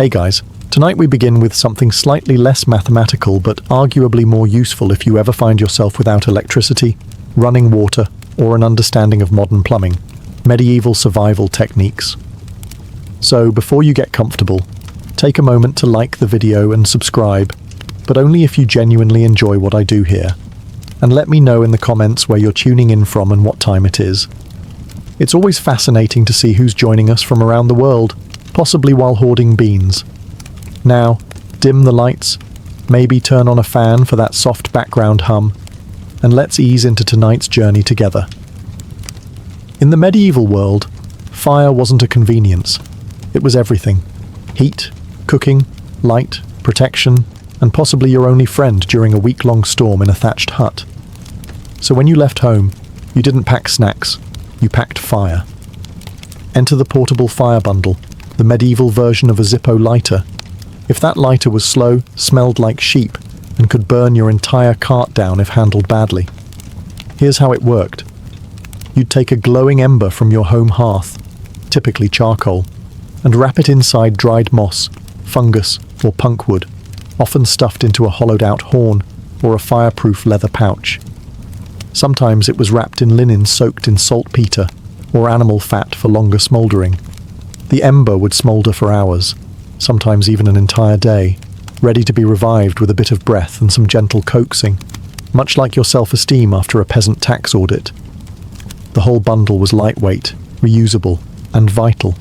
Hey guys, tonight we begin with something slightly less mathematical but arguably more useful if you ever find yourself without electricity, running water, or an understanding of modern plumbing, medieval survival techniques. So before you get comfortable, take a moment to like the video and subscribe, but only if you genuinely enjoy what I do here. And let me know in the comments where you're tuning in from and what time it is. It's always fascinating to see who's joining us from around the world, possibly while hoarding beans. Now, dim the lights, maybe turn on a fan for that soft background hum, and let's ease into tonight's journey together. In the medieval world, fire wasn't a convenience. It was everything. Heat, cooking, light, protection, and possibly your only friend during a week-long storm in a thatched hut. So when you left home, you didn't pack snacks, you packed fire. Enter the portable fire bundle, the medieval version of a Zippo lighter. If that lighter was slow, smelled like sheep, and could burn your entire cart down if handled badly. Here's how it worked. You'd take a glowing ember from your home hearth, typically charcoal, and wrap it inside dried moss, fungus, or punk wood, often stuffed into a hollowed-out horn or a fireproof leather pouch. Sometimes it was wrapped in linen soaked in saltpeter or animal fat for longer smouldering. The ember would smoulder for hours, sometimes even an entire day, ready to be revived with a bit of breath and some gentle coaxing, much like your self-esteem after a peasant tax audit. The whole bundle was lightweight, reusable, and vital.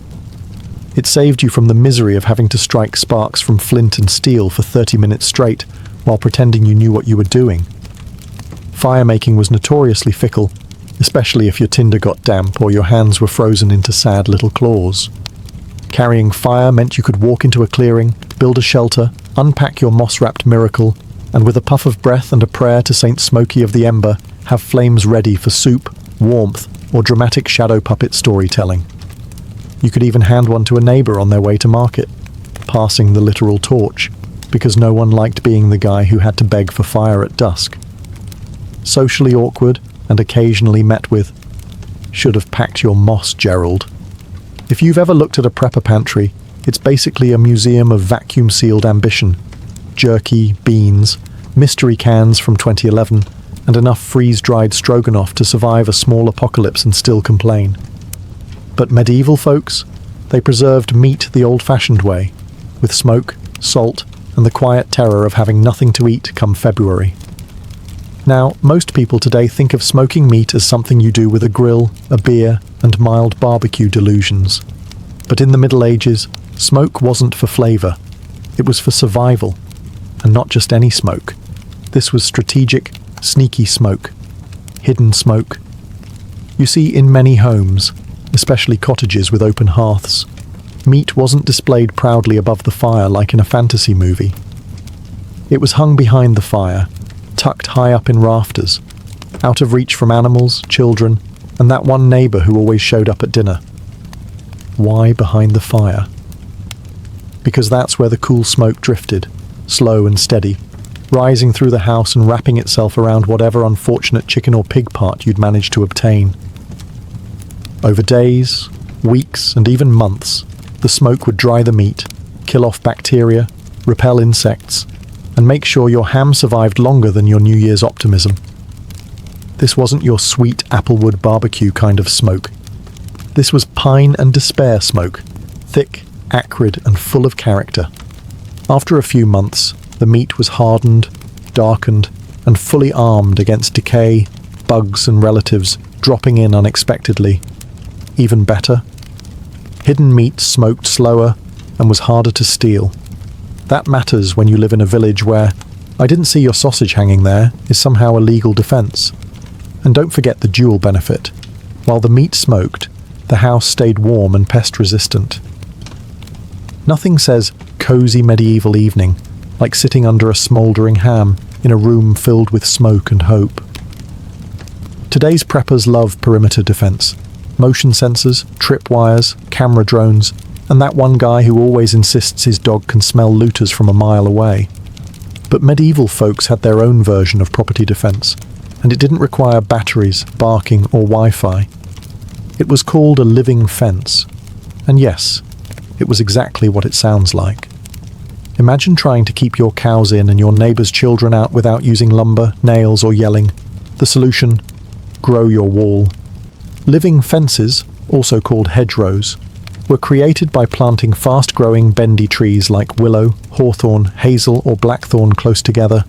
It saved you from the misery of having to strike sparks from flint and steel for 30 minutes straight while pretending you knew what you were doing. Firemaking was notoriously fickle, especially if your tinder got damp or your hands were frozen into sad little claws. Carrying fire meant you could walk into a clearing, build a shelter, unpack your moss-wrapped miracle, and with a puff of breath and a prayer to Saint Smokey of the Ember, have flames ready for soup, warmth, or dramatic shadow puppet storytelling. You could even hand one to a neighbour on their way to market, passing the literal torch, because no one liked being the guy who had to beg for fire at dusk. Socially awkward and occasionally met with, "Should have packed your moss, Gerald." If you've ever looked at a prepper pantry, it's basically a museum of vacuum-sealed ambition. Jerky, beans, mystery cans from 2011, and enough freeze-dried stroganoff to survive a small apocalypse and still complain. But medieval folks, they preserved meat the old-fashioned way, with smoke, salt, and the quiet terror of having nothing to eat come February. Now, most people today think of smoking meat as something you do with a grill, a beer, and mild barbecue delusions. But in the Middle Ages, smoke wasn't for flavour. It was for survival. And not just any smoke. This was strategic, sneaky smoke. Hidden smoke. You see, in many homes, especially cottages with open hearths, meat wasn't displayed proudly above the fire like in a fantasy movie. It was hung behind the fire, tucked high up in rafters, out of reach from animals, children, and that one neighbour who always showed up at dinner. Why behind the fire? Because that's where the cool smoke drifted, slow and steady, rising through the house and wrapping itself around whatever unfortunate chicken or pig part you'd managed to obtain. Over days, weeks, and even months, the smoke would dry the meat, kill off bacteria, repel insects, and make sure your ham survived longer than your New Year's optimism. This wasn't your sweet applewood barbecue kind of smoke. This was pine and despair smoke, thick, acrid, and full of character. After a few months, the meat was hardened, darkened, and fully armed against decay, bugs, and relatives dropping in unexpectedly. Even better, hidden meat smoked slower and was harder to steal. That matters when you live in a village where "I didn't see your sausage hanging there" is somehow a legal defense. And don't forget the dual benefit. While the meat smoked, the house stayed warm and pest-resistant. Nothing says cozy medieval evening like sitting under a smouldering ham in a room filled with smoke and hope. Today's preppers love perimeter defense. Motion sensors, tripwires, camera drones, and that one guy who always insists his dog can smell looters from a mile away. But medieval folks had their own version of property defense, and it didn't require batteries, barking, or Wi-Fi. It was called a living fence. And yes, it was exactly what it sounds like. Imagine trying to keep your cows in and your neighbour's children out without using lumber, nails, or yelling. The solution? Grow your wall. Living fences, also called hedgerows, were created by planting fast-growing bendy trees like willow, hawthorn, hazel, or blackthorn close together.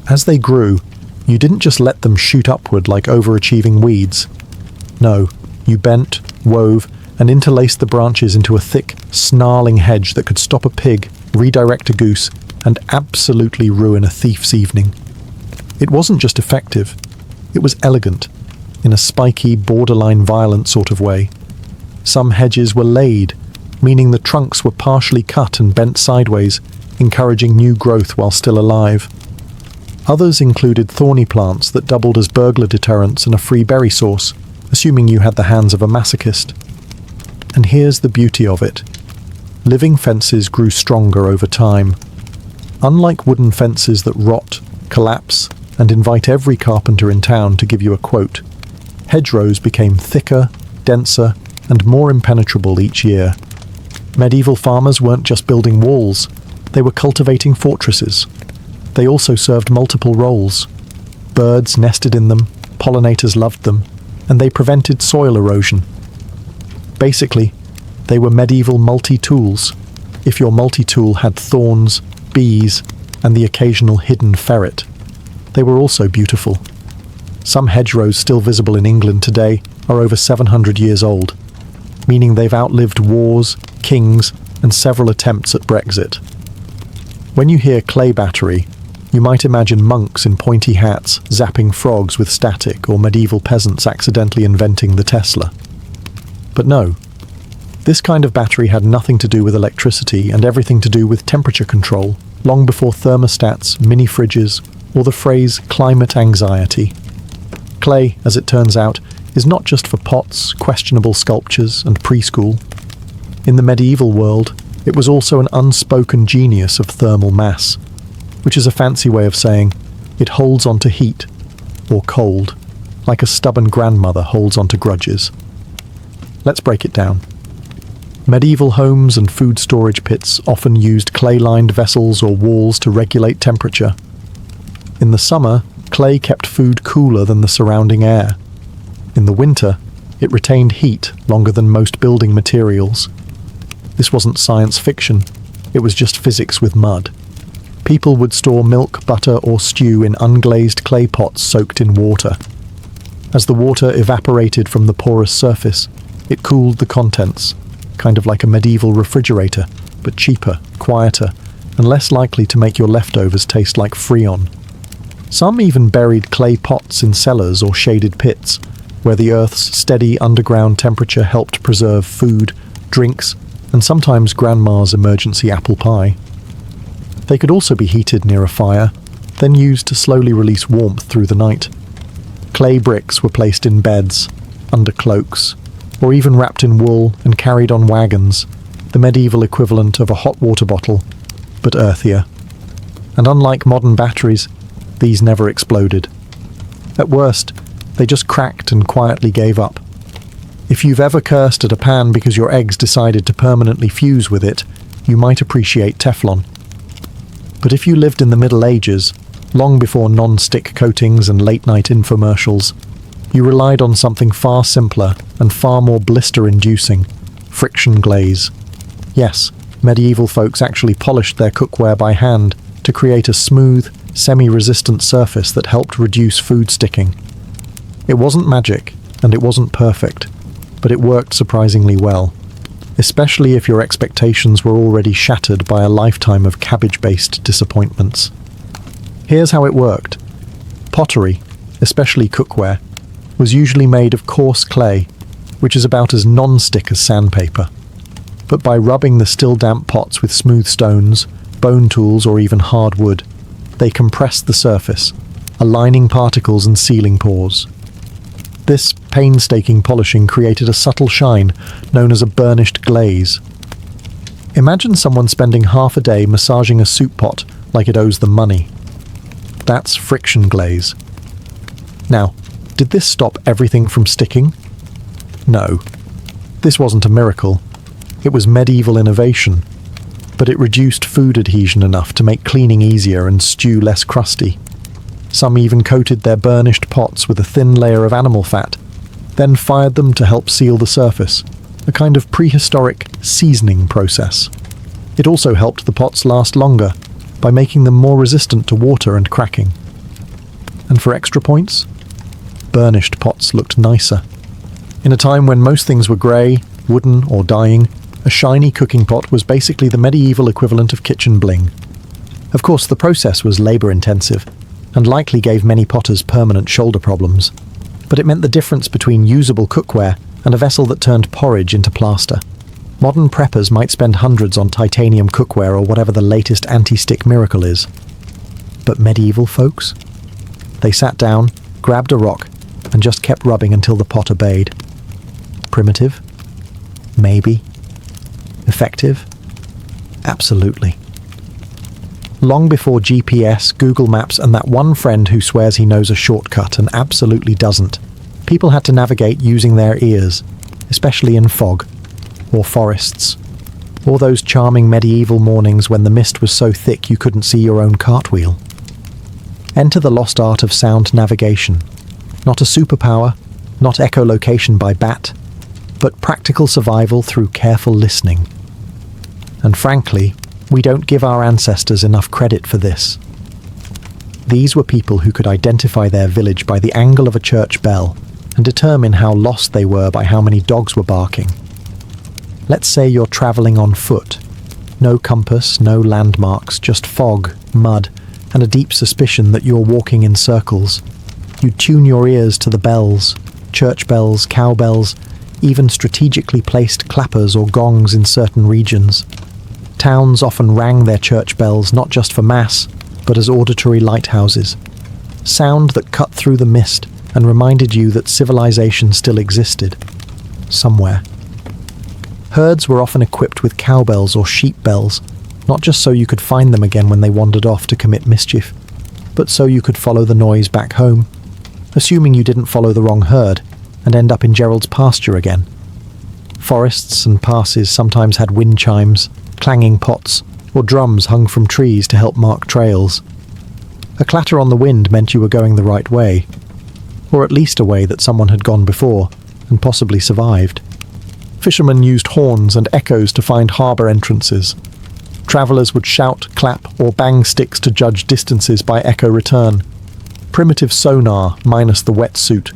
As they grew, you didn't just let them shoot upward like overachieving weeds. No, you bent, wove, and interlaced the branches into a thick, snarling hedge that could stop a pig, redirect a goose, and absolutely ruin a thief's evening. It wasn't just effective, it was elegant, in a spiky, borderline violent sort of way. Some hedges were laid, meaning the trunks were partially cut and bent sideways, encouraging new growth while still alive. Others included thorny plants that doubled as burglar deterrents and a free berry source, assuming you had the hands of a masochist. And here's the beauty of it. Living fences grew stronger over time. Unlike wooden fences that rot, collapse, and invite every carpenter in town to give you a quote, hedgerows became thicker, denser, and more impenetrable each year. Medieval farmers weren't just building walls, they were cultivating fortresses. They also served multiple roles. Birds nested in them, pollinators loved them, and they prevented soil erosion. Basically, they were medieval multi-tools, if your multi-tool had thorns, bees, and the occasional hidden ferret. They were also beautiful. Some hedgerows still visible in England today are over 700 years old, meaning they've outlived wars, kings, and several attempts at Brexit. When you hear clay battery, you might imagine monks in pointy hats zapping frogs with static, or medieval peasants accidentally inventing the Tesla. But no, this kind of battery had nothing to do with electricity and everything to do with temperature control, long before thermostats, mini fridges, or the phrase climate anxiety. Clay, as it turns out, is not just for pots, questionable sculptures, and preschool. In the medieval world, it was also an unspoken genius of thermal mass, which is a fancy way of saying it holds on to heat, or cold, like a stubborn grandmother holds on to grudges. Let's break it down. Medieval homes and food storage pits often used clay-lined vessels or walls to regulate temperature. In the summer, clay kept food cooler than the surrounding air. In the winter, it retained heat longer than most building materials. This wasn't science fiction, it was just physics with mud. People would store milk, butter, or stew in unglazed clay pots soaked in water. As the water evaporated from the porous surface, it cooled the contents, kind of like a medieval refrigerator, but cheaper, quieter, and less likely to make your leftovers taste like Freon. Some even buried clay pots in cellars or shaded pits, where the Earth's steady underground temperature helped preserve food, drinks, and sometimes Grandma's emergency apple pie. They could also be heated near a fire, then used to slowly release warmth through the night. Clay bricks were placed in beds, under cloaks, or even wrapped in wool and carried on wagons, the medieval equivalent of a hot water bottle, but earthier. And unlike modern batteries, these never exploded. At worst, they just cracked and quietly gave up. If you've ever cursed at a pan because your eggs decided to permanently fuse with it, you might appreciate Teflon. But if you lived in the Middle Ages, long before non-stick coatings and late-night infomercials, you relied on something far simpler and far more blister-inducing: friction glaze. Yes, medieval folks actually polished their cookware by hand to create a smooth, semi-resistant surface that helped reduce food sticking. It wasn't magic, and it wasn't perfect, but it worked surprisingly well, especially if your expectations were already shattered by a lifetime of cabbage-based disappointments. Here's how it worked. Pottery, especially cookware, was usually made of coarse clay, which is about as non-stick as sandpaper. But by rubbing the still damp pots with smooth stones, bone tools, or even hard wood, they compressed the surface, aligning particles and sealing pores. This painstaking polishing created a subtle shine known as a burnished glaze. Imagine someone spending half a day massaging a soup pot like it owes them money. That's friction glaze. Now, did this stop everything from sticking? No. This wasn't a miracle. It was medieval innovation, but it reduced food adhesion enough to make cleaning easier and stew less crusty. Some even coated their burnished pots with a thin layer of animal fat, then fired them to help seal the surface, a kind of prehistoric seasoning process. It also helped the pots last longer by making them more resistant to water and cracking. And for extra points, burnished pots looked nicer. In a time when most things were grey, wooden or dying, a shiny cooking pot was basically the medieval equivalent of kitchen bling. Of course, the process was labour-intensive, and likely gave many potters permanent shoulder problems, but it meant the difference between usable cookware and a vessel that turned porridge into plaster. Modern preppers might spend hundreds on titanium cookware or whatever the latest anti-stick miracle is. But medieval folks? They sat down, grabbed a rock, and just kept rubbing until the pot obeyed. Primitive? Maybe. Effective? Absolutely. Long before GPS, Google Maps, and that one friend who swears he knows a shortcut and absolutely doesn't, people had to navigate using their ears, especially in fog, or forests, or those charming medieval mornings when the mist was so thick you couldn't see your own cartwheel. Enter the lost art of sound navigation. Not a superpower, not echolocation by bat, but practical survival through careful listening. And frankly, we don't give our ancestors enough credit for this. These were people who could identify their village by the angle of a church bell and determine how lost they were by how many dogs were barking. Let's say you're travelling on foot. No compass, no landmarks, just fog, mud, and a deep suspicion that you're walking in circles. You tune your ears to the bells, church bells, cowbells, even strategically placed clappers or gongs in certain regions. Towns often rang their church bells not just for mass, but as auditory lighthouses. Sound that cut through the mist and reminded you that civilization still existed. Somewhere. Herds were often equipped with cowbells or sheep bells, not just so you could find them again when they wandered off to commit mischief, but so you could follow the noise back home, assuming you didn't follow the wrong herd and end up in Gerald's pasture again. Forests and passes sometimes had wind chimes, clanging pots, or drums hung from trees to help mark trails. A clatter on the wind meant you were going the right way, or at least a way that someone had gone before and possibly survived. Fishermen used horns and echoes to find harbour entrances. Travellers would shout, clap, or bang sticks to judge distances by echo return. Primitive sonar minus the wetsuit.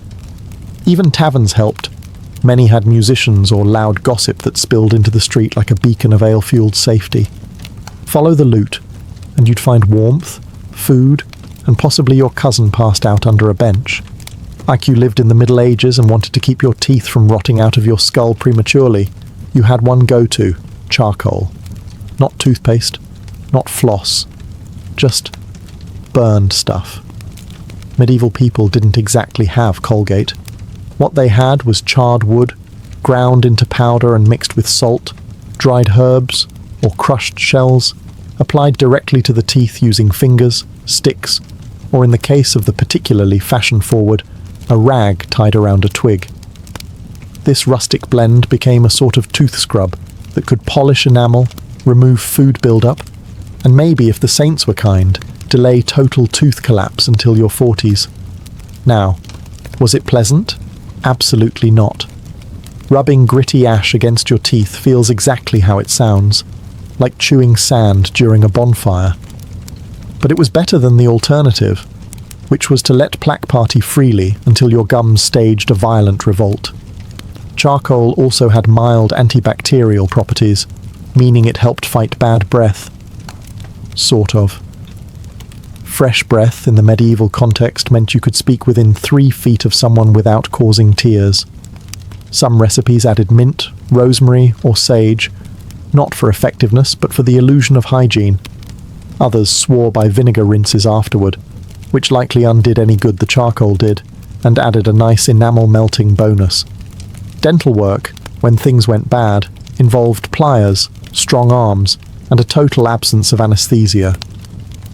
Even taverns helped. Many had musicians or loud gossip that spilled into the street like a beacon of ale-fueled safety. Follow the loot, and you'd find warmth, food, and possibly your cousin passed out under a bench. Like you lived in the Middle Ages and wanted to keep your teeth from rotting out of your skull prematurely, you had one go-to, charcoal. Not toothpaste, not floss, just burned stuff. Medieval people didn't exactly have Colgate. What they had was charred wood, ground into powder and mixed with salt, dried herbs, or crushed shells, applied directly to the teeth using fingers, sticks, or in the case of the particularly fashion-forward, a rag tied around a twig. This rustic blend became a sort of tooth scrub that could polish enamel, remove food build-up, and maybe, if the saints were kind, delay total tooth collapse until your 40s. Now, was it pleasant? Absolutely not. Rubbing gritty ash against your teeth feels exactly how it sounds, like chewing sand during a bonfire. But it was better than the alternative, which was to let plaque party freely until your gums staged a violent revolt. Charcoal also had mild antibacterial properties, meaning it helped fight bad breath. Sort of. Fresh breath in the medieval context meant you could speak within 3 feet of someone without causing tears. Some recipes added mint, rosemary, or sage, not for effectiveness but for the illusion of hygiene. Others swore by vinegar rinses afterward, which likely undid any good the charcoal did, and added a nice enamel-melting bonus. Dental work, when things went bad, involved pliers, strong arms, and a total absence of anesthesia.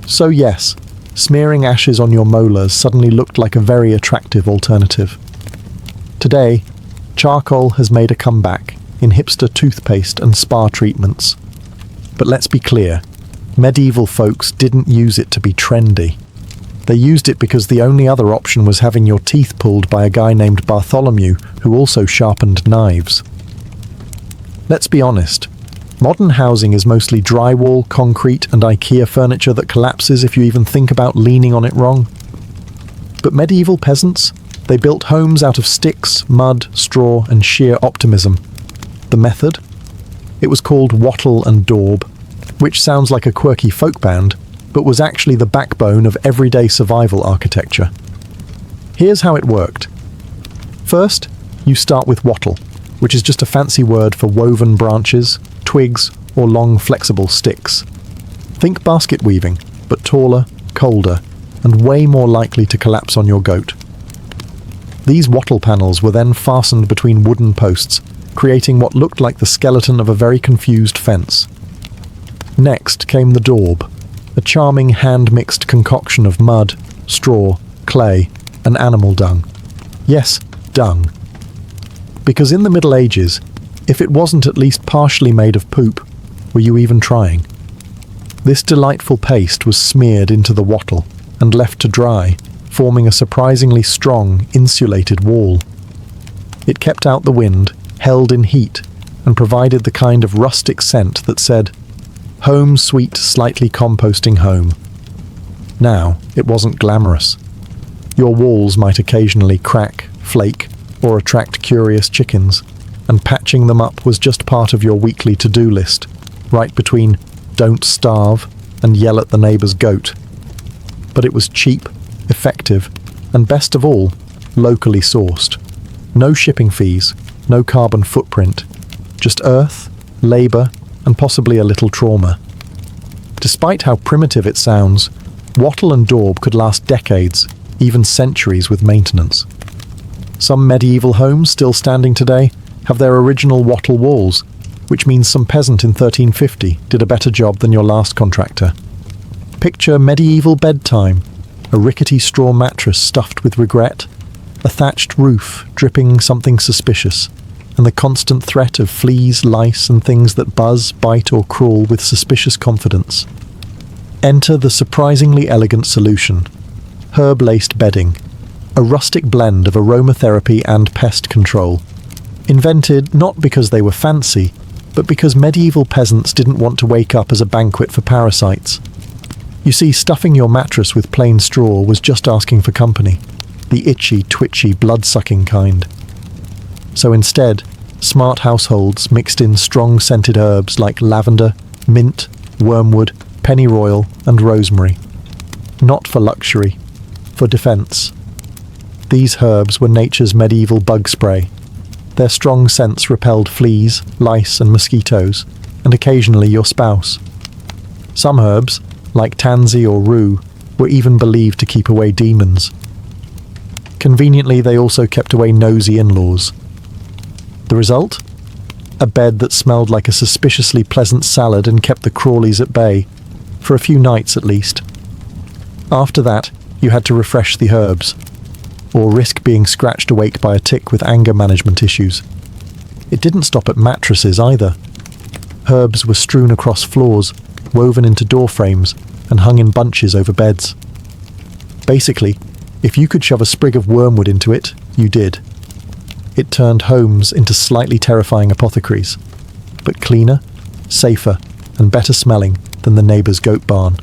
So yes, smearing ashes on your molars suddenly looked like a very attractive alternative. Today, charcoal has made a comeback, in hipster toothpaste and spa treatments. But let's be clear, medieval folks didn't use it to be trendy. They used it because the only other option was having your teeth pulled by a guy named Bartholomew who also sharpened knives. Let's be honest, modern housing is mostly drywall, concrete, and IKEA furniture that collapses if you even think about leaning on it wrong. But medieval peasants, they built homes out of sticks, mud, straw, and sheer optimism. The method? It was called wattle and daub, which sounds like a quirky folk band, but was actually the backbone of everyday survival architecture. Here's how it worked. First, you start with wattle, which is just a fancy word for woven branches, twigs, or long flexible sticks. Think basket weaving, but taller, colder, and way more likely to collapse on your goat. These wattle panels were then fastened between wooden posts, creating what looked like the skeleton of a very confused fence. Next came the daub, a charming hand-mixed concoction of mud, straw, clay, and animal dung. Yes, dung. Because in the Middle Ages, if it wasn't at least partially made of poop, were you even trying? This delightful paste was smeared into the wattle and left to dry, forming a surprisingly strong, insulated wall. It kept out the wind, held in heat, and provided the kind of rustic scent that said, "Home sweet, slightly composting home." Now, it wasn't glamorous. Your walls might occasionally crack, flake, or attract curious chickens, and patching them up was just part of your weekly to-do list, right between "don't starve" and "yell at the neighbour's goat." But it was cheap, effective, and best of all, locally sourced. No shipping fees, no carbon footprint, just earth, labour, and possibly a little trauma. Despite how primitive it sounds, wattle and daub could last decades, even centuries with maintenance. Some medieval homes still standing today have their original wattle walls, which means some peasant in 1350 did a better job than your last contractor. Picture medieval bedtime, a rickety straw mattress stuffed with regret, a thatched roof dripping something suspicious, and the constant threat of fleas, lice, and things that buzz, bite, or crawl with suspicious confidence. Enter the surprisingly elegant solution: herb-laced bedding, a rustic blend of aromatherapy and pest control. Invented not because they were fancy, but because medieval peasants didn't want to wake up as a banquet for parasites. You see, stuffing your mattress with plain straw was just asking for company, the itchy, twitchy, blood-sucking kind. So instead, smart households mixed in strong scented herbs like lavender, mint, wormwood, pennyroyal, and rosemary. Not for luxury, for defense. These herbs were nature's medieval bug spray. Their strong scents repelled fleas, lice, and mosquitoes, and occasionally your spouse. Some herbs, like tansy or rue, were even believed to keep away demons. Conveniently, they also kept away nosy in-laws. The result? A bed that smelled like a suspiciously pleasant salad and kept the crawlies at bay, for a few nights at least. After that, you had to refresh the herbs, or risk being scratched awake by a tick with anger management issues. It didn't stop at mattresses either. Herbs were strewn across floors, woven into door frames, and hung in bunches over beds. Basically, if you could shove a sprig of wormwood into it, you did. It turned homes into slightly terrifying apothecaries, but cleaner, safer, and better smelling than the neighbour's goat barn.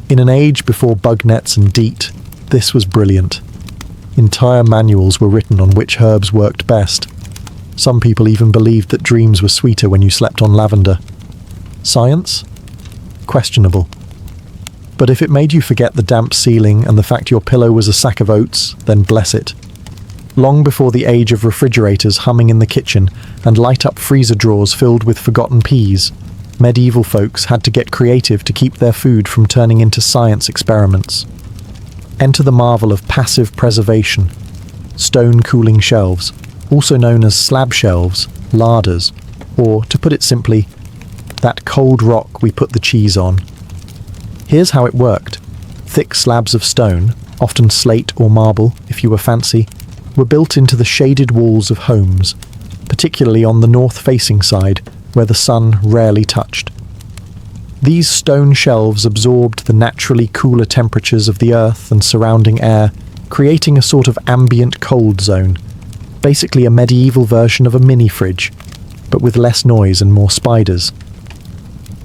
In an age before bug nets and DEET, this was brilliant. Entire manuals were written on which herbs worked best. Some people even believed that dreams were sweeter when you slept on lavender. Science? Questionable. But if it made you forget the damp ceiling and the fact your pillow was a sack of oats, then bless it. Long before the age of refrigerators humming in the kitchen and light-up freezer drawers filled with forgotten peas, medieval folks had to get creative to keep their food from turning into science experiments. Enter the marvel of passive preservation. Stone cooling shelves, also known as slab shelves, larders, or, to put it simply, that cold rock we put the cheese on. Here's how it worked. Thick slabs of stone, often slate or marble if you were fancy, were built into the shaded walls of homes, particularly on the north-facing side, where the sun rarely touched. These stone shelves absorbed the naturally cooler temperatures of the earth and surrounding air, creating a sort of ambient cold zone, basically a medieval version of a mini-fridge, but with less noise and more spiders.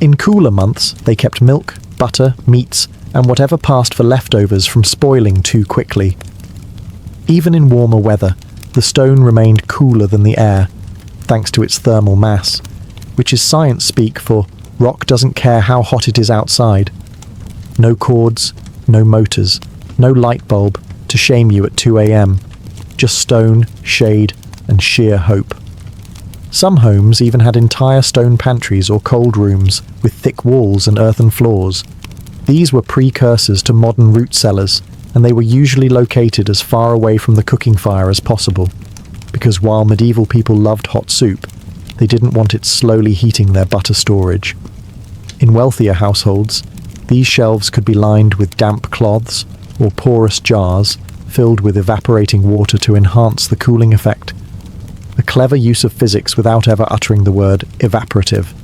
In cooler months, they kept milk, butter, meats, and whatever passed for leftovers from spoiling too quickly. Even in warmer weather, the stone remained cooler than the air, thanks to its thermal mass, which is science speak for rock doesn't care how hot it is outside. No cords, no motors, no light bulb to shame you at 2 a.m. Just stone, shade, and sheer hope. Some homes even had entire stone pantries or cold rooms with thick walls and earthen floors. These were precursors to modern root cellars, and they were usually located as far away from the cooking fire as possible, because while medieval people loved hot soup, they didn't want it slowly heating their butter storage. In wealthier households, these shelves could be lined with damp cloths or porous jars filled with evaporating water to enhance the cooling effect. A clever use of physics without ever uttering the word evaporative.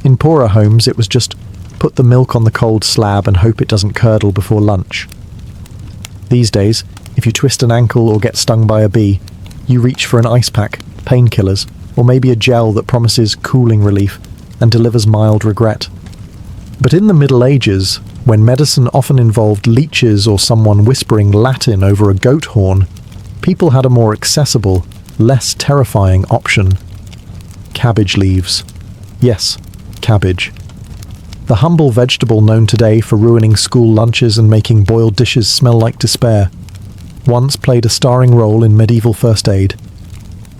In poorer homes, it was just put the milk on the cold slab and hope it doesn't curdle before lunch. These days, if you twist an ankle or get stung by a bee, you reach for an ice pack, painkillers, or maybe a gel that promises cooling relief and delivers mild regret. But in the Middle Ages, when medicine often involved leeches or someone whispering Latin over a goat horn, people had a more accessible, less terrifying option. Cabbage leaves. Yes, cabbage. The humble vegetable known today for ruining school lunches and making boiled dishes smell like despair, once played a starring role in medieval first aid.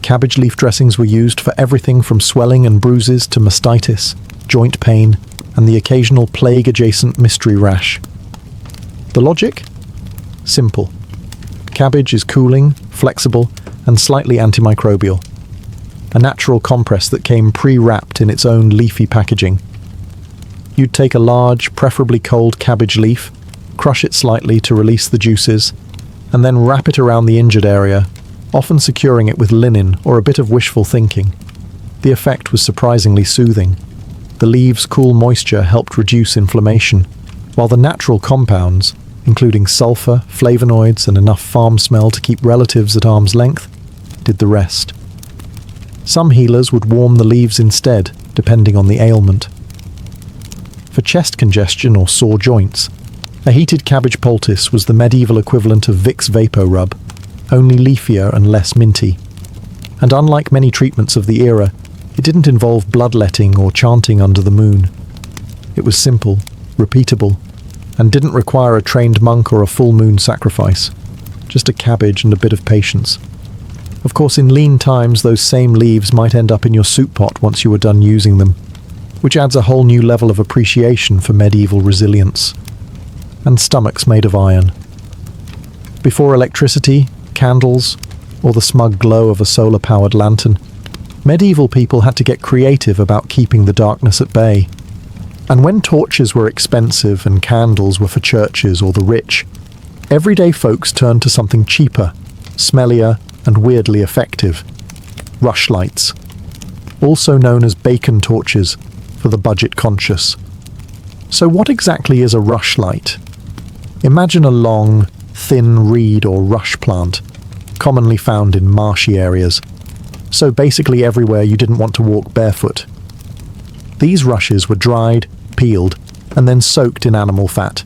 Cabbage leaf dressings were used for everything from swelling and bruises to mastitis, joint pain, and the occasional plague-adjacent mystery rash. The logic? Simple. Cabbage is cooling, flexible, and slightly antimicrobial. A natural compress that came pre-wrapped in its own leafy packaging. You'd take a large, preferably cold cabbage leaf, crush it slightly to release the juices, and then wrap it around the injured area, often securing it with linen or a bit of wishful thinking. The effect was surprisingly soothing. The leaves' cool moisture helped reduce inflammation, while the natural compounds, including sulfur, flavonoids, and enough farm smell to keep relatives at arm's length, did the rest. Some healers would warm the leaves instead, depending on the ailment. For chest congestion or sore joints, a heated cabbage poultice was the medieval equivalent of Vicks Vapo Rub, only leafier and less minty. And unlike many treatments of the era, it didn't involve bloodletting or chanting under the moon. It was simple, repeatable, and didn't require a trained monk or a full moon sacrifice. Just a cabbage and a bit of patience. Of course, in lean times, those same leaves might end up in your soup pot once you were done using them, which adds a whole new level of appreciation for medieval resilience. And stomachs made of iron. Before electricity, candles, or the smug glow of a solar-powered lantern, medieval people had to get creative about keeping the darkness at bay. And when torches were expensive and candles were for churches or the rich, everyday folks turned to something cheaper, smellier, and weirdly effective. Rushlights, also known as bacon torches for the budget-conscious. So what exactly is a rushlight? Imagine a long, thin reed or rush plant, commonly found in marshy areas, so basically everywhere you didn't want to walk barefoot. These rushes were dried, peeled, and then soaked in animal fat,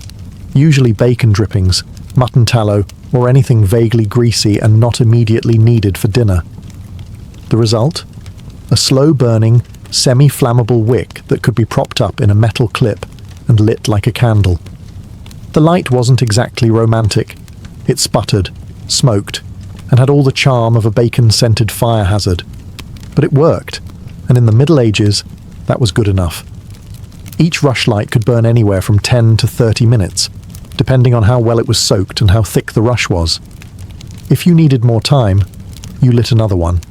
usually bacon drippings, mutton tallow, or anything vaguely greasy and not immediately needed for dinner. The result? A slow-burning, semi-flammable wick that could be propped up in a metal clip and lit like a candle. The light wasn't exactly romantic. It sputtered, smoked, and had all the charm of a bacon-scented fire hazard. But it worked, and in the Middle Ages, that was good enough. Each rushlight could burn anywhere from 10 to 30 minutes, depending on how well it was soaked and how thick the rush was. If you needed more time, you lit another one.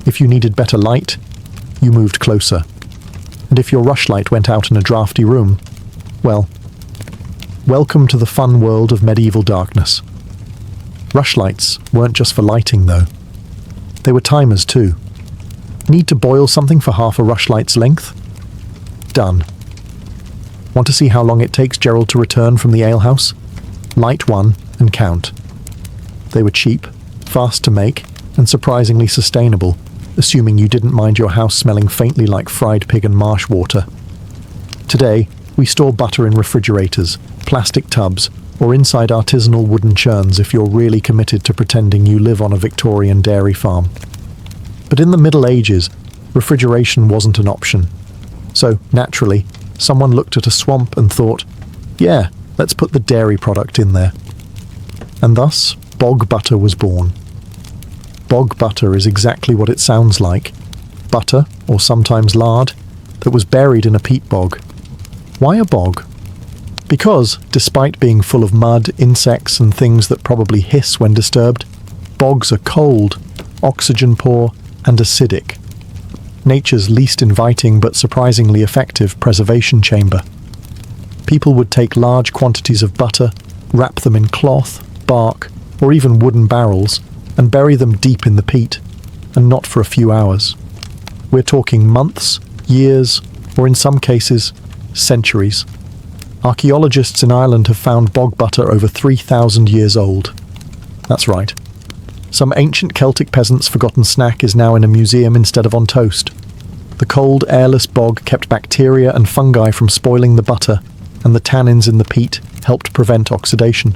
If you needed better light, you moved closer. And if your rushlight went out in a drafty room, well, welcome to the fun world of medieval darkness. Rushlights weren't just for lighting, though. They were timers too. Need to boil something for half a rushlight's length? Done. Want to see how long it takes Gerald to return from the alehouse? Light one and count. They were cheap, fast to make, and surprisingly sustainable, assuming you didn't mind your house smelling faintly like fried pig and marsh water. Today, we store butter in refrigerators, plastic tubs, or inside artisanal wooden churns if you're really committed to pretending you live on a Victorian dairy farm. But in the Middle Ages, refrigeration wasn't an option. So, naturally, someone looked at a swamp and thought, yeah, let's put the dairy product in there. And thus, bog butter was born. Bog butter is exactly what it sounds like. Butter, or sometimes lard, that was buried in a peat bog. Why a bog? Because, despite being full of mud, insects, and things that probably hiss when disturbed, bogs are cold, oxygen poor, and acidic. Nature's least inviting but surprisingly effective preservation chamber. People would take large quantities of butter, wrap them in cloth, bark, or even wooden barrels, and bury them deep in the peat, and not for a few hours. We're talking months, years, or in some cases, centuries. Archaeologists in Ireland have found bog butter over 3,000 years old. That's right. Some ancient Celtic peasant's forgotten snack is now in a museum instead of on toast. The cold, airless bog kept bacteria and fungi from spoiling the butter, and the tannins in the peat helped prevent oxidation.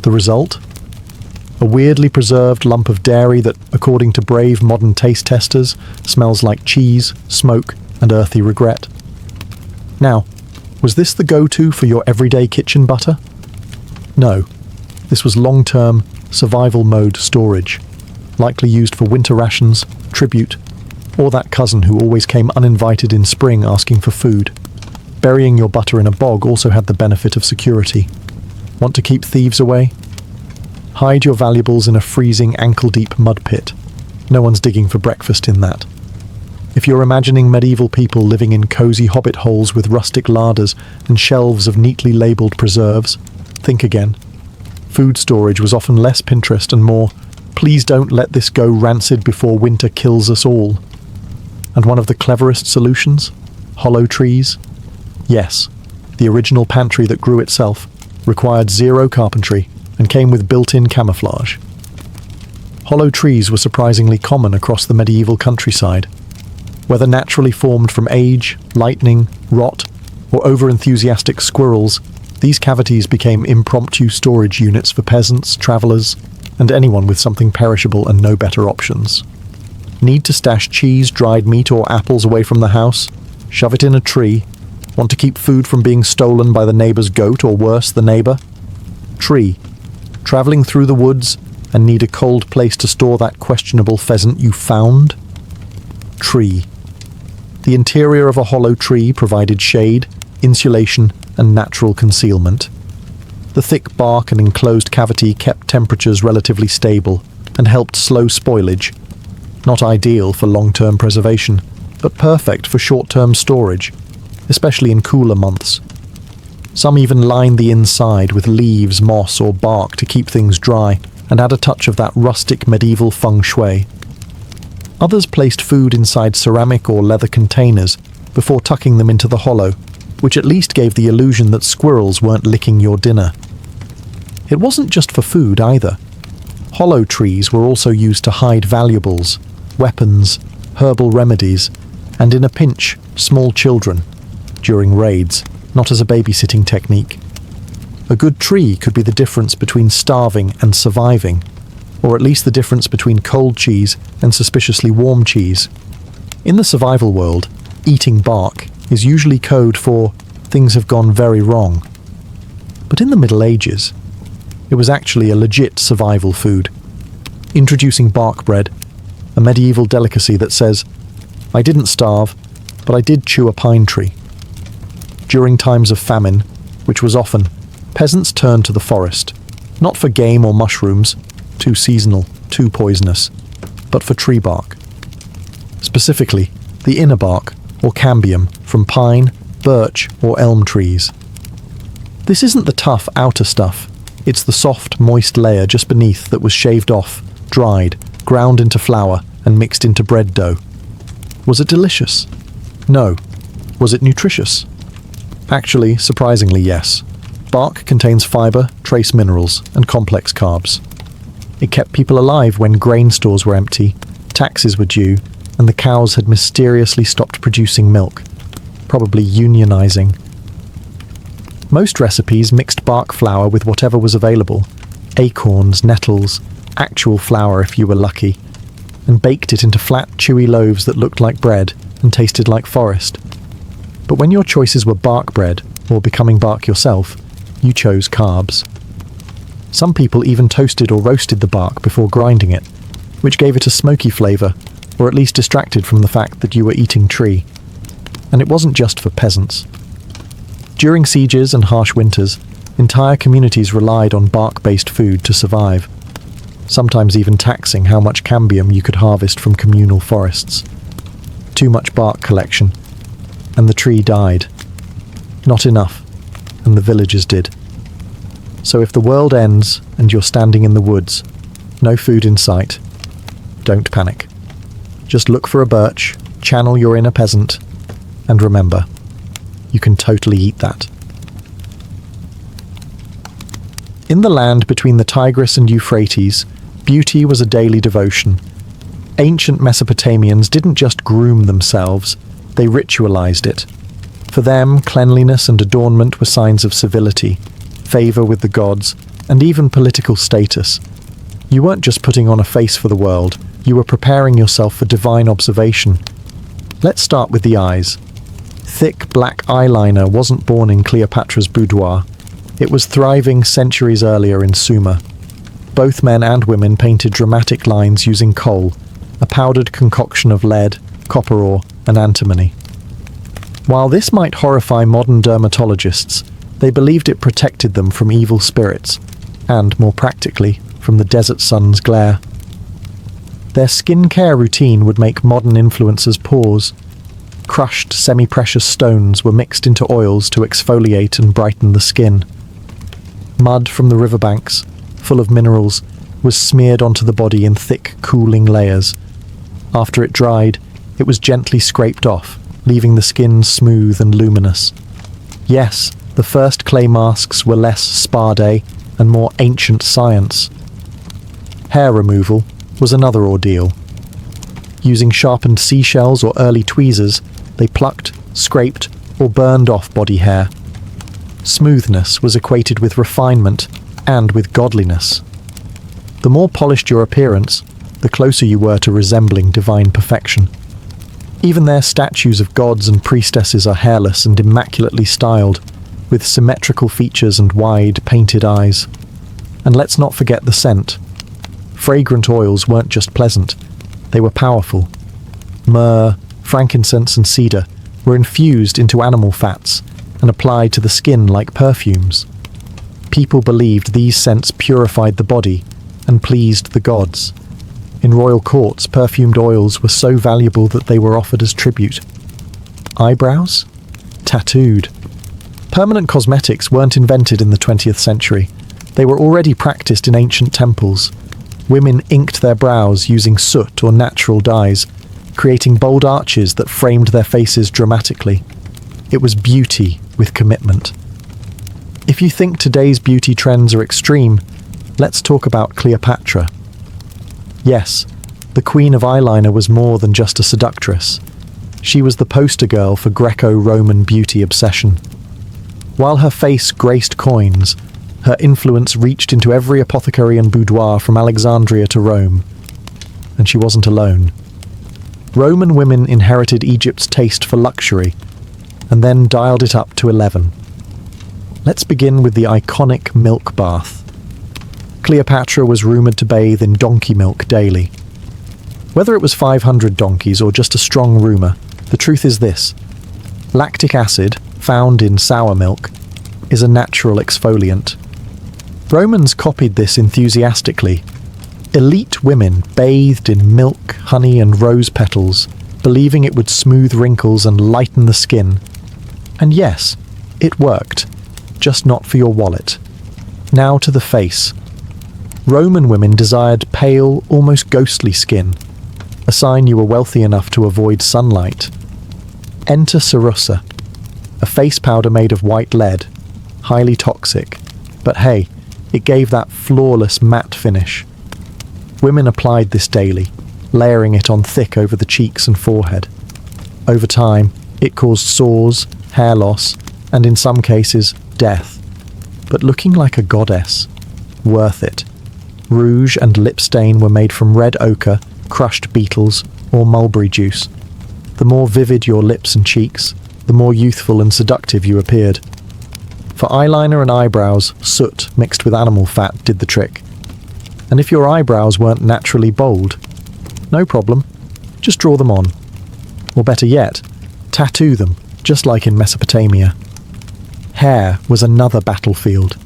The result? A weirdly preserved lump of dairy that, according to brave modern taste testers, smells like cheese, smoke, and earthy regret. Now, was this the go-to for your everyday kitchen butter? No. This was long-term, survival mode storage, likely used for winter rations, tribute, or that cousin who always came uninvited in spring asking for food. Burying your butter in a bog also had the benefit of security. Want to keep thieves away? Hide your valuables in a freezing ankle-deep mud pit. No one's digging for breakfast in that. If you're imagining medieval people living in cosy hobbit holes with rustic larders and shelves of neatly labelled preserves, think again. Food storage was often less Pinterest and more, please don't let this go rancid before winter kills us all. And one of the cleverest solutions? Hollow trees? Yes, the original pantry that grew itself, required zero carpentry, and came with built-in camouflage. Hollow trees were surprisingly common across the medieval countryside. Whether naturally formed from age, lightning, rot, or over-enthusiastic squirrels, these cavities became impromptu storage units for peasants, travellers, and anyone with something perishable and no better options. Need to stash cheese, dried meat, or apples away from the house? Shove it in a tree. Want to keep food from being stolen by the neighbour's goat, or worse, the neighbour? Tree. Travelling through the woods and need a cold place to store that questionable pheasant you found? Tree. The interior of a hollow tree provided shade, insulation, and natural concealment. The thick bark and enclosed cavity kept temperatures relatively stable and helped slow spoilage. Not ideal for long-term preservation, but perfect for short-term storage, especially in cooler months. Some even lined the inside with leaves, moss, or bark to keep things dry and add a touch of that rustic medieval feng shui. Others placed food inside ceramic or leather containers before tucking them into the hollow, which at least gave the illusion that squirrels weren't licking your dinner. It wasn't just for food either. Hollow trees were also used to hide valuables, weapons, herbal remedies, and in a pinch, small children, during raids, not as a babysitting technique. A good tree could be the difference between starving and surviving, or at least the difference between cold cheese and suspiciously warm cheese. In the survival world, eating bark is usually code for things have gone very wrong. But in the Middle Ages, it was actually a legit survival food. Introducing bark bread, a medieval delicacy that says, I didn't starve, but I did chew a pine tree. During times of famine, which was often, peasants turned to the forest, not for game or mushrooms, too seasonal, too poisonous, but for tree bark. Specifically, the inner bark, or cambium, from pine, birch, or elm trees. This isn't the tough outer stuff, it's the soft, moist layer just beneath that was shaved off, dried, ground into flour and mixed into bread dough. Was it delicious? No. Was it nutritious? Actually, surprisingly, yes. Bark contains fiber, trace minerals, and complex carbs. It kept people alive when grain stores were empty, taxes were due, and the cows had mysteriously stopped producing milk, probably unionizing. Most recipes mixed bark flour with whatever was available, acorns, nettles, actual flour if you were lucky, and baked it into flat, chewy loaves that looked like bread and tasted like forest. But when your choices were bark bread or becoming bark yourself, you chose carbs. Some people even toasted or roasted the bark before grinding it, which gave it a smoky flavour, or at least distracted from the fact that you were eating tree. And it wasn't just for peasants. During sieges and harsh winters, entire communities relied on bark-based food to survive, sometimes even taxing how much cambium you could harvest from communal forests. Too much bark collection, and the tree died. Not enough, and the villagers did. So if the world ends and you're standing in the woods, no food in sight, don't panic. Just look for a birch, channel your inner peasant, and remember, you can totally eat that. In the land between the Tigris and Euphrates, beauty was a daily devotion. Ancient Mesopotamians didn't just groom themselves, they ritualized it. For them, cleanliness and adornment were signs of civility, favor with the gods, and even political status. You weren't just putting on a face for the world, you were preparing yourself for divine observation. Let's start with the eyes. Thick black eyeliner wasn't born in Cleopatra's boudoir. It was thriving centuries earlier in Sumer. Both men and women painted dramatic lines using kohl, a powdered concoction of lead, copper ore, and antimony. While this might horrify modern dermatologists, they believed it protected them from evil spirits, and, more practically, from the desert sun's glare. Their skincare routine would make modern influencers pause. Crushed semi-precious stones were mixed into oils to exfoliate and brighten the skin. Mud from the riverbanks, full of minerals, was smeared onto the body in thick, cooling layers. After it dried, it was gently scraped off, leaving the skin smooth and luminous. Yes, the first clay masks were less spa day and more ancient science. Hair removal was another ordeal. Using sharpened seashells or early tweezers, they plucked, scraped, or burned off body hair. Smoothness was equated with refinement and with godliness. The more polished your appearance, the closer you were to resembling divine perfection. Even their statues of gods and priestesses are hairless and immaculately styled, with symmetrical features and wide, painted eyes. And let's not forget the scent. Fragrant oils weren't just pleasant, they were powerful. Myrrh, frankincense, and cedar were infused into animal fats and applied to the skin like perfumes. People believed these scents purified the body and pleased the gods. In royal courts, perfumed oils were so valuable that they were offered as tribute. Eyebrows? Tattooed. Permanent cosmetics weren't invented in the 20th century. They were already practiced in ancient temples. Women inked their brows using soot or natural dyes, creating bold arches that framed their faces dramatically. It was beauty with commitment. If you think today's beauty trends are extreme, let's talk about Cleopatra. Yes, the Queen of Eyeliner was more than just a seductress. She was the poster girl for Greco-Roman beauty obsession. While her face graced coins, her influence reached into every apothecary and boudoir from Alexandria to Rome. And she wasn't alone. Roman women inherited Egypt's taste for luxury, and then dialed it up to 11. Let's begin with the iconic milk bath. Cleopatra was rumoured to bathe in donkey milk daily. Whether it was 500 donkeys or just a strong rumour, the truth is this. Lactic acid, found in sour milk, is a natural exfoliant. Romans copied this enthusiastically. Elite women bathed in milk, honey, and rose petals, believing it would smooth wrinkles and lighten the skin. And yes, it worked, just not for your wallet. Now to the face. Roman women desired pale, almost ghostly skin, a sign you were wealthy enough to avoid sunlight. Enter cerussa, a face powder made of white lead, highly toxic, but hey, it gave that flawless matte finish. Women applied this daily, layering it on thick over the cheeks and forehead. Over time, it caused sores, hair loss, and in some cases, death. But looking like a goddess, worth it. Rouge and lip stain were made from red ochre, crushed beetles, or mulberry juice. The more vivid your lips and cheeks, the more youthful and seductive you appeared. For eyeliner and eyebrows, soot mixed with animal fat did the trick. And if your eyebrows weren't naturally bold, no problem, just draw them on. Or better yet, tattoo them, just like in Mesopotamia. Hair was another battlefield.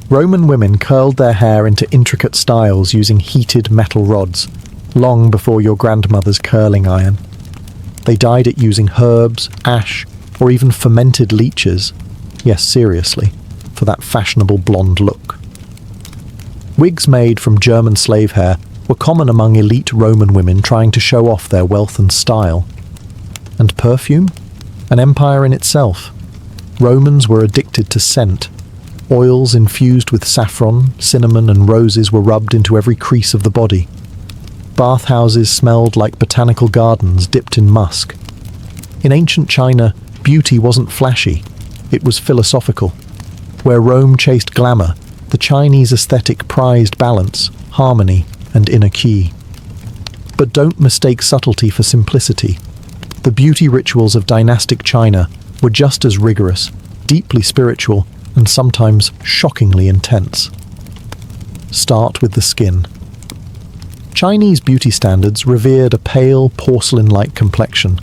Roman women curled their hair into intricate styles using heated metal rods, long before your grandmother's curling iron. They dyed it using herbs, ash, or even fermented leeches. Yes, seriously, for that fashionable blonde look. Wigs made from German slave hair were common among elite Roman women trying to show off their wealth and style. And perfume? An empire in itself. Romans were addicted to scent. Oils infused with saffron, cinnamon, and roses were rubbed into every crease of the body. Bathhouses smelled like botanical gardens dipped in musk. In ancient China, beauty wasn't flashy, it was philosophical. Where Rome chased glamour, the Chinese aesthetic prized balance, harmony, and inner key. But don't mistake subtlety for simplicity. The beauty rituals of dynastic China were just as rigorous, deeply spiritual, and sometimes shockingly intense. Start with the skin. Chinese beauty standards revered a pale, porcelain-like complexion,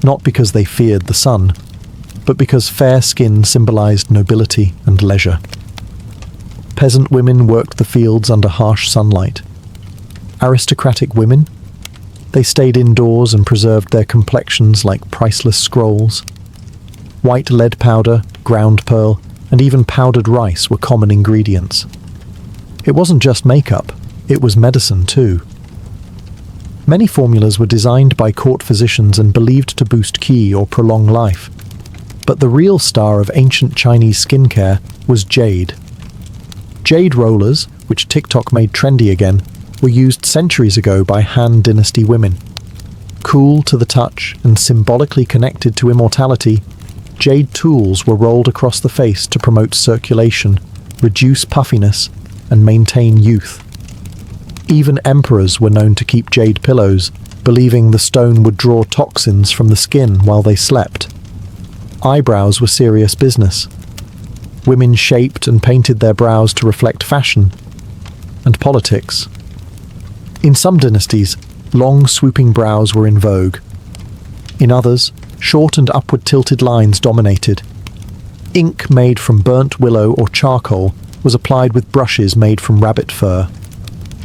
not because they feared the sun, but because fair skin symbolized nobility and leisure. Peasant women worked the fields under harsh sunlight. Aristocratic women? They stayed indoors and preserved their complexions like priceless scrolls. White lead powder, ground pearl, and even powdered rice were common ingredients. It wasn't just makeup, it was medicine too. Many formulas were designed by court physicians and believed to boost qi or prolong life. But the real star of ancient Chinese skincare was jade. Jade rollers, which TikTok made trendy again, were used centuries ago by Han Dynasty women. Cool to the touch and symbolically connected to immortality, jade tools were rolled across the face to promote circulation, reduce puffiness, and maintain youth. Even emperors were known to keep jade pillows, believing the stone would draw toxins from the skin while they slept. Eyebrows were serious business. Women shaped and painted their brows to reflect fashion and politics. In some dynasties, long swooping brows were in vogue. In others, short and upward tilted lines dominated. Ink made from burnt willow or charcoal was applied with brushes made from rabbit fur.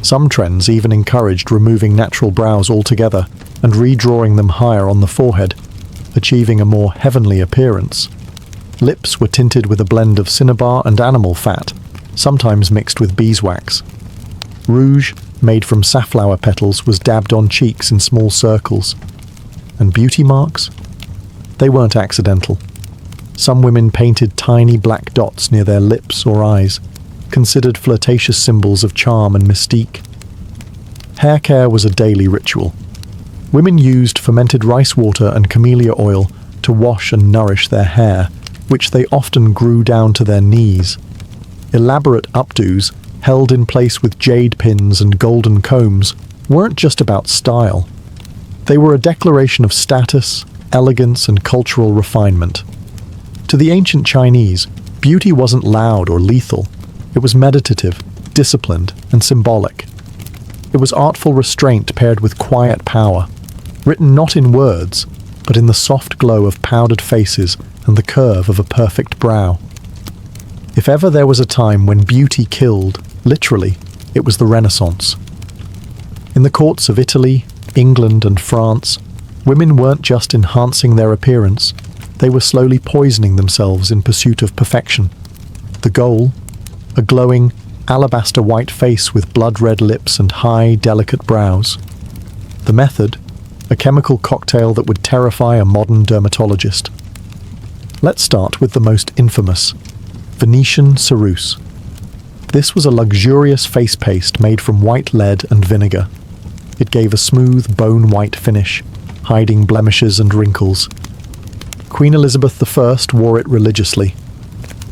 Some trends even encouraged removing natural brows altogether and redrawing them higher on the forehead, achieving a more heavenly appearance. Lips were tinted with a blend of cinnabar and animal fat, sometimes mixed with beeswax. Rouge, made from safflower petals, was dabbed on cheeks in small circles. And beauty marks? They weren't accidental. Some women painted tiny black dots near their lips or eyes, considered flirtatious symbols of charm and mystique. Hair care was a daily ritual. Women used fermented rice water and camellia oil to wash and nourish their hair, which they often grew down to their knees. Elaborate updos, held in place with jade pins and golden combs, weren't just about style. They were a declaration of status, elegance, and cultural refinement. To the ancient Chinese, beauty wasn't loud or lethal. It was meditative, disciplined, and symbolic. It was artful restraint paired with quiet power, written not in words, but in the soft glow of powdered faces and the curve of a perfect brow. If ever there was a time when beauty killed, literally, it was the Renaissance. In the courts of Italy, England, and France, women weren't just enhancing their appearance, they were slowly poisoning themselves in pursuit of perfection. The goal? A glowing, alabaster white face with blood-red lips and high, delicate brows. The method, a chemical cocktail that would terrify a modern dermatologist. Let's start with the most infamous, Venetian ceruse. This was a luxurious face paste made from white lead and vinegar. It gave a smooth, bone-white finish, hiding blemishes and wrinkles. Queen Elizabeth I wore it religiously.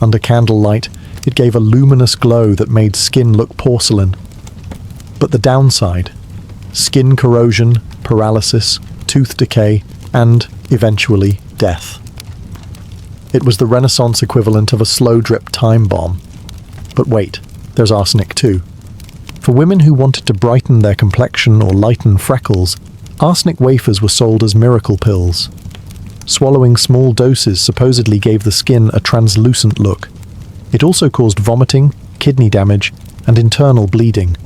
Under candlelight, it gave a luminous glow that made skin look porcelain. But the downside, skin corrosion, paralysis, tooth decay, and, eventually, death. It was the Renaissance equivalent of a slow-drip time bomb. But wait, there's arsenic too. For women who wanted to brighten their complexion or lighten freckles, arsenic wafers were sold as miracle pills. Swallowing small doses supposedly gave the skin a translucent look. It also caused vomiting, kidney damage, and internal bleeding.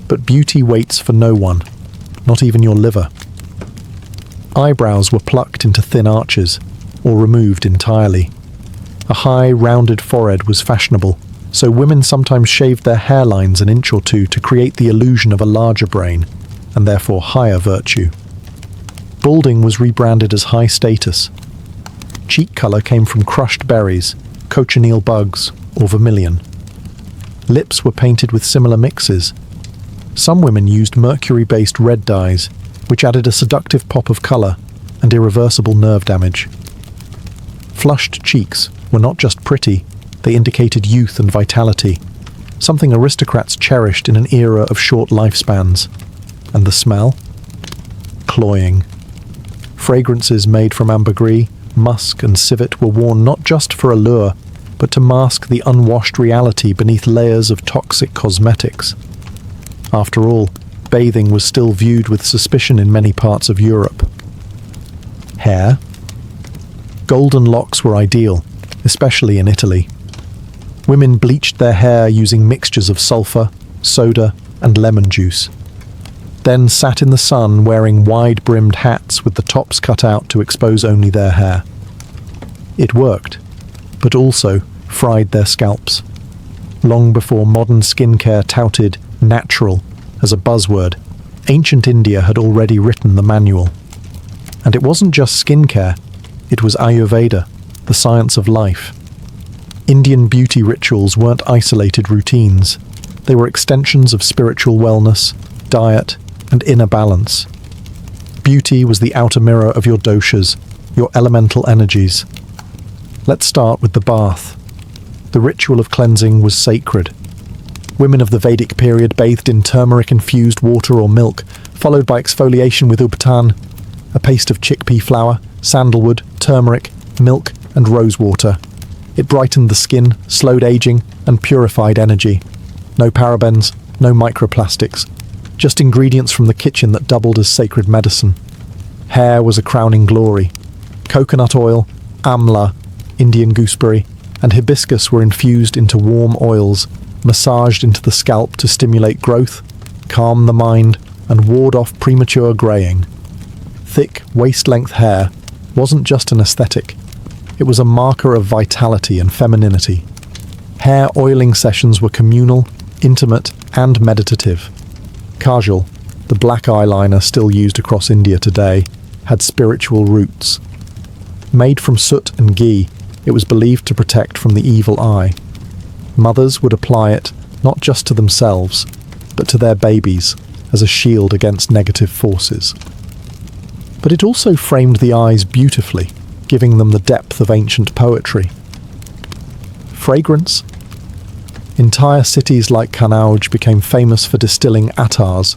But beauty waits for no one, not even your liver. Eyebrows were plucked into thin arches, or removed entirely. A high, rounded forehead was fashionable, so women sometimes shaved their hairlines an inch or two to create the illusion of a larger brain, and therefore higher virtue. Balding was rebranded as high status. Cheek colour came from crushed berries, cochineal bugs, or vermilion. Lips were painted with similar mixes. Some women used mercury-based red dyes, which added a seductive pop of colour and irreversible nerve damage. Flushed cheeks were not just pretty, they indicated youth and vitality, something aristocrats cherished in an era of short lifespans. And the smell? Cloying. Fragrances made from ambergris, musk, and civet were worn not just for allure, but to mask the unwashed reality beneath layers of toxic cosmetics. After all, bathing was still viewed with suspicion in many parts of Europe. Hair? Golden locks were ideal, especially in Italy. Women bleached their hair using mixtures of sulfur, soda, and lemon juice. Then sat in the sun wearing wide-brimmed hats with the tops cut out to expose only their hair. It worked, but also fried their scalps. Long before modern skincare touted natural as a buzzword, ancient India had already written the manual. And it wasn't just skincare, it was Ayurveda, the science of life. Indian beauty rituals weren't isolated routines. They were extensions of spiritual wellness, diet, and inner balance. Beauty was the outer mirror of your doshas, your elemental energies. Let's start with the bath. The ritual of cleansing was sacred. Women of the Vedic period bathed in turmeric-infused water or milk, followed by exfoliation with ubtan, a paste of chickpea flour, sandalwood, turmeric, milk, and rose water. It brightened the skin, slowed aging, and purified energy. No parabens, no microplastics. Just ingredients from the kitchen that doubled as sacred medicine. Hair was a crowning glory. Coconut oil, amla, Indian gooseberry, and hibiscus were infused into warm oils, massaged into the scalp to stimulate growth, calm the mind, and ward off premature graying. Thick, waist-length hair wasn't just an aesthetic. It was a marker of vitality and femininity. Hair oiling sessions were communal, intimate, and meditative. Kajal, the black eyeliner still used across India today, had spiritual roots. Made from soot and ghee, it was believed to protect from the evil eye. Mothers would apply it not just to themselves, but to their babies as a shield against negative forces. But it also framed the eyes beautifully, giving them the depth of ancient poetry. Fragrance? Entire cities like Kannauj became famous for distilling attars,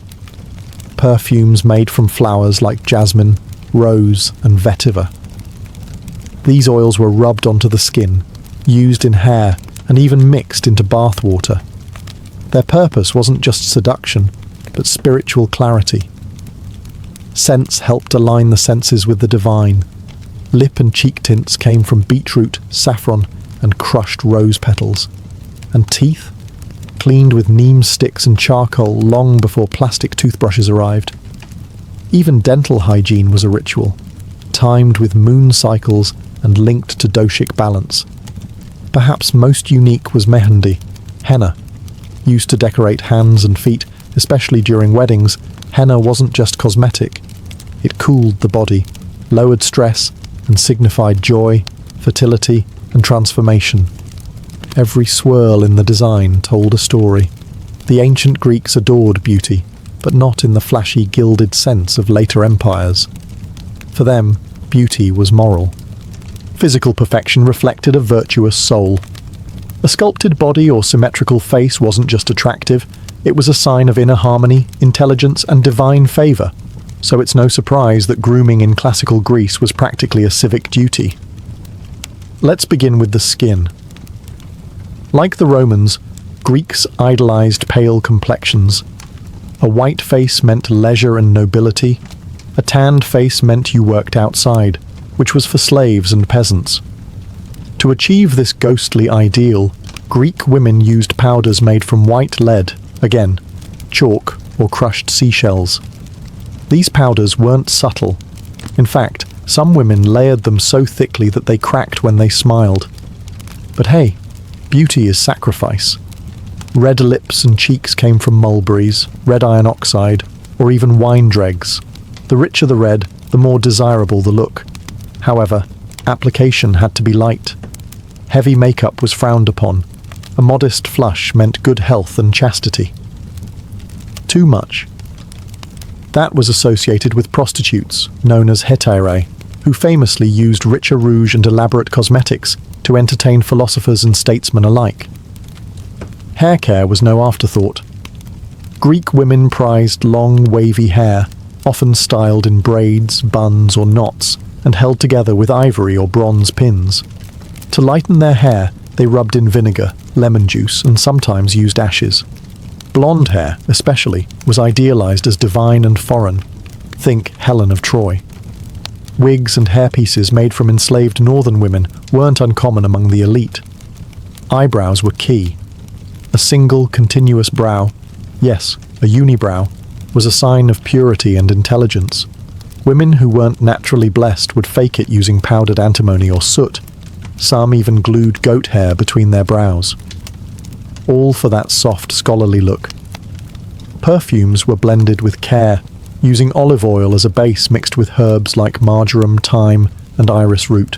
perfumes made from flowers like jasmine, rose, and vetiver. These oils were rubbed onto the skin, used in hair, and even mixed into bath water. Their purpose wasn't just seduction, but spiritual clarity. Scents helped align the senses with the divine. Lip and cheek tints came from beetroot, saffron, and crushed rose petals. And teeth? Cleaned with neem sticks and charcoal long before plastic toothbrushes arrived. Even dental hygiene was a ritual, timed with moon cycles and linked to doshic balance. Perhaps most unique was mehendi, henna. Used to decorate hands and feet, especially during weddings, henna wasn't just cosmetic. It cooled the body, lowered stress, and signified joy, fertility, and transformation. Every swirl in the design told a story. The ancient Greeks adored beauty, but not in the flashy gilded sense of later empires. For them, beauty was moral. Physical perfection reflected a virtuous soul. A sculpted body or symmetrical face wasn't just attractive, it was a sign of inner harmony, intelligence, and divine favour. So it's no surprise that grooming in classical Greece was practically a civic duty. Let's begin with the skin. Like the Romans, Greeks idolized pale complexions. A white face meant leisure and nobility. A tanned face meant you worked outside, which was for slaves and peasants. To achieve this ghostly ideal, Greek women used powders made from white lead, again, chalk or crushed seashells. These powders weren't subtle. In fact, some women layered them so thickly that they cracked when they smiled. But hey, beauty is sacrifice. Red lips and cheeks came from mulberries, red iron oxide, or even wine dregs. The richer the red, the more desirable the look. However, application had to be light. Heavy makeup was frowned upon. A modest flush meant good health and chastity. Too much. That was associated with prostitutes, known as hetairae, who famously used richer rouge and elaborate cosmetics to entertain philosophers and statesmen alike. Hair care was no afterthought. Greek women prized long, wavy hair, often styled in braids, buns, or knots, and held together with ivory or bronze pins. To lighten their hair, they rubbed in vinegar, lemon juice, and sometimes used ashes. Blonde hair, especially, was idealized as divine and foreign. Think Helen of Troy. Wigs and hairpieces made from enslaved northern women weren't uncommon among the elite. Eyebrows were key. A single, continuous brow, yes, a unibrow, was a sign of purity and intelligence. Women who weren't naturally blessed would fake it using powdered antimony or soot. Some even glued goat hair between their brows. All for that soft, scholarly look. Perfumes were blended with care, using olive oil as a base mixed with herbs like marjoram, thyme, and iris root.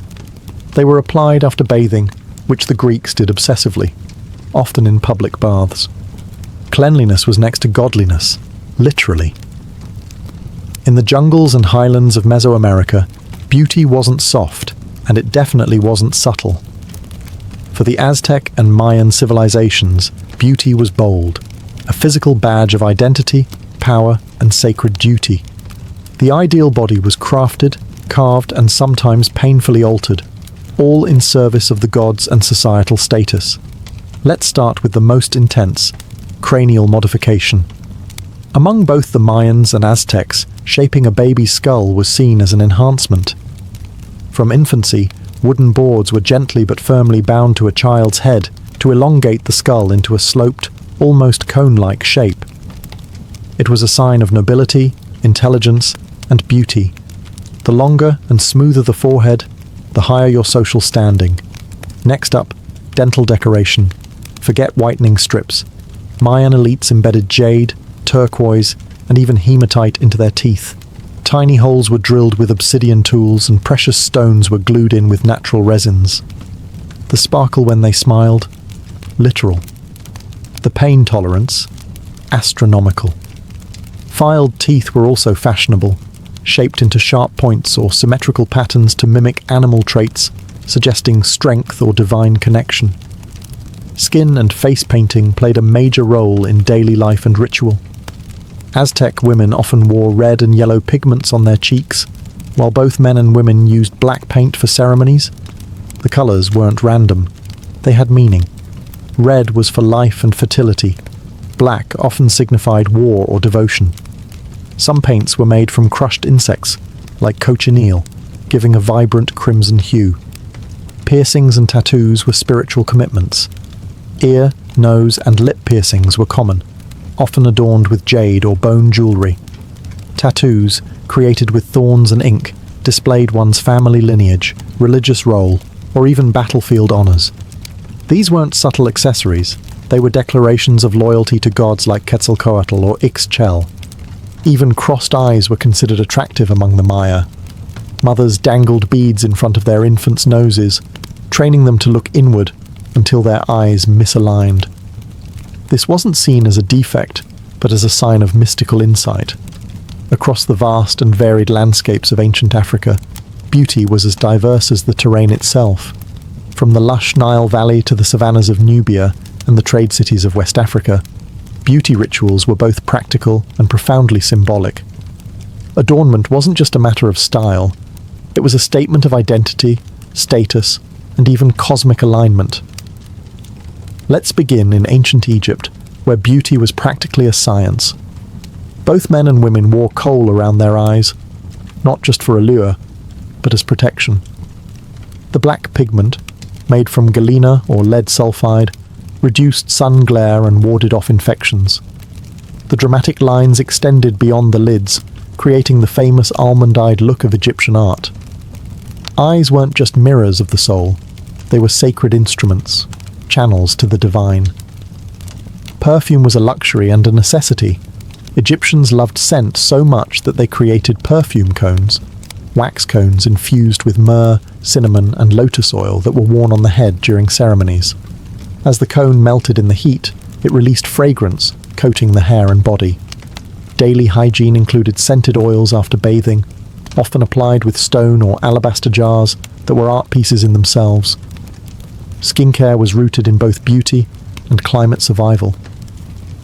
They were applied after bathing, which the Greeks did obsessively, often in public baths. Cleanliness was next to godliness, literally. In the jungles and highlands of Mesoamerica, beauty wasn't soft, and it definitely wasn't subtle. For the Aztec and Mayan civilizations, beauty was bold, a physical badge of identity, power, and sacred duty. The ideal body was crafted, carved, and sometimes painfully altered, all in service of the gods and societal status. Let's start with the most intense, cranial modification. Among both the Mayans and Aztecs, shaping a baby's skull was seen as an enhancement. From infancy, wooden boards were gently but firmly bound to a child's head to elongate the skull into a sloped, almost cone-like shape. It was a sign of nobility, intelligence, and beauty. The longer and smoother the forehead, the higher your social standing. Next up, dental decoration. Forget whitening strips. Mayan elites embedded jade, turquoise, and even hematite into their teeth. Tiny holes were drilled with obsidian tools, and precious stones were glued in with natural resins. The sparkle when they smiled, literal. The pain tolerance, astronomical. Filed teeth were also fashionable, shaped into sharp points or symmetrical patterns to mimic animal traits, suggesting strength or divine connection. Skin and face painting played a major role in daily life and ritual. Aztec women often wore red and yellow pigments on their cheeks, while both men and women used black paint for ceremonies. The colours weren't random. They had meaning. Red was for life and fertility. Black often signified war or devotion. Some paints were made from crushed insects, like cochineal, giving a vibrant crimson hue. Piercings and tattoos were spiritual commitments. Ear, nose, and lip piercings were common, often adorned with jade or bone jewellery. Tattoos, created with thorns and ink, displayed one's family lineage, religious role, or even battlefield honours. These weren't subtle accessories, They were declarations of loyalty to gods like Quetzalcoatl or Ixchel. Even crossed eyes were considered attractive among the Maya. Mothers dangled beads in front of their infants' noses, training them to look inward until their eyes misaligned. This wasn't seen as a defect, but as a sign of mystical insight. Across the vast and varied landscapes of ancient Africa, beauty was as diverse as the terrain itself. From the lush Nile Valley to the savannas of Nubia and the trade cities of West Africa, beauty rituals were both practical and profoundly symbolic. Adornment wasn't just a matter of style, it was a statement of identity, status, and even cosmic alignment. Let's begin in ancient Egypt, where beauty was practically a science. Both men and women wore kohl around their eyes, not just for allure, but as protection. The black pigment, made from galena or lead sulfide, reduced sun glare and warded off infections. The dramatic lines extended beyond the lids, creating the famous almond-eyed look of Egyptian art. Eyes weren't just mirrors of the soul, they were sacred instruments, channels to the divine. Perfume was a luxury and a necessity. Egyptians loved scent so much that they created perfume cones, wax cones infused with myrrh, cinnamon, and lotus oil that were worn on the head during ceremonies. As the cone melted in the heat, it released fragrance, coating the hair and body. Daily hygiene included scented oils after bathing, often applied with stone or alabaster jars that were art pieces in themselves. Skincare was rooted in both beauty and climate survival.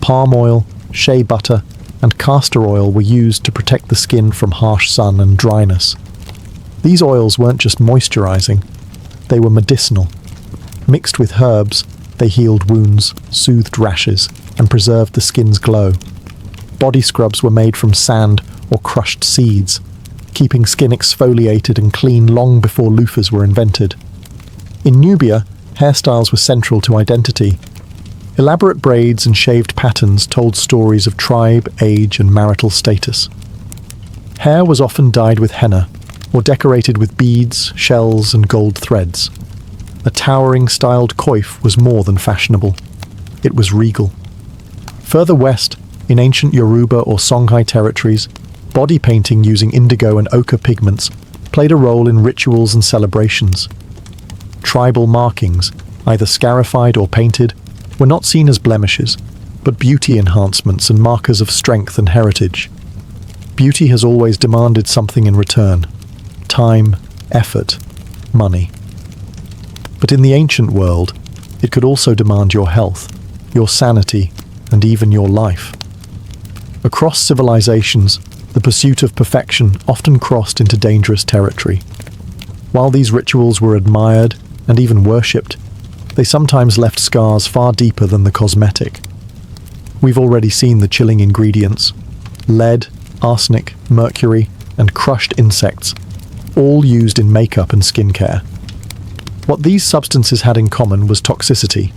Palm oil, shea butter, and castor oil were used to protect the skin from harsh sun and dryness. These oils weren't just moisturizing, they were medicinal. Mixed with herbs, they healed wounds, soothed rashes, and preserved the skin's glow. Body scrubs were made from sand or crushed seeds, keeping skin exfoliated and clean long before loofahs were invented. In Nubia, hairstyles were central to identity. Elaborate braids and shaved patterns told stories of tribe, age, and marital status. Hair was often dyed with henna, or decorated with beads, shells, and gold threads. A towering styled coif was more than fashionable. It was regal. Further west, in ancient Yoruba or Songhai territories, body painting using indigo and ochre pigments played a role in rituals and celebrations. Tribal markings, either scarified or painted, were not seen as blemishes, but beauty enhancements and markers of strength and heritage. Beauty has always demanded something in return: time, effort, money. But in the ancient world, it could also demand your health, your sanity, and even your life. Across civilizations, the pursuit of perfection often crossed into dangerous territory. While these rituals were admired and even worshipped, they sometimes left scars far deeper than the cosmetic. We've already seen the chilling ingredients: lead, arsenic, mercury, and crushed insects, all used in makeup and skincare. What these substances had in common was toxicity.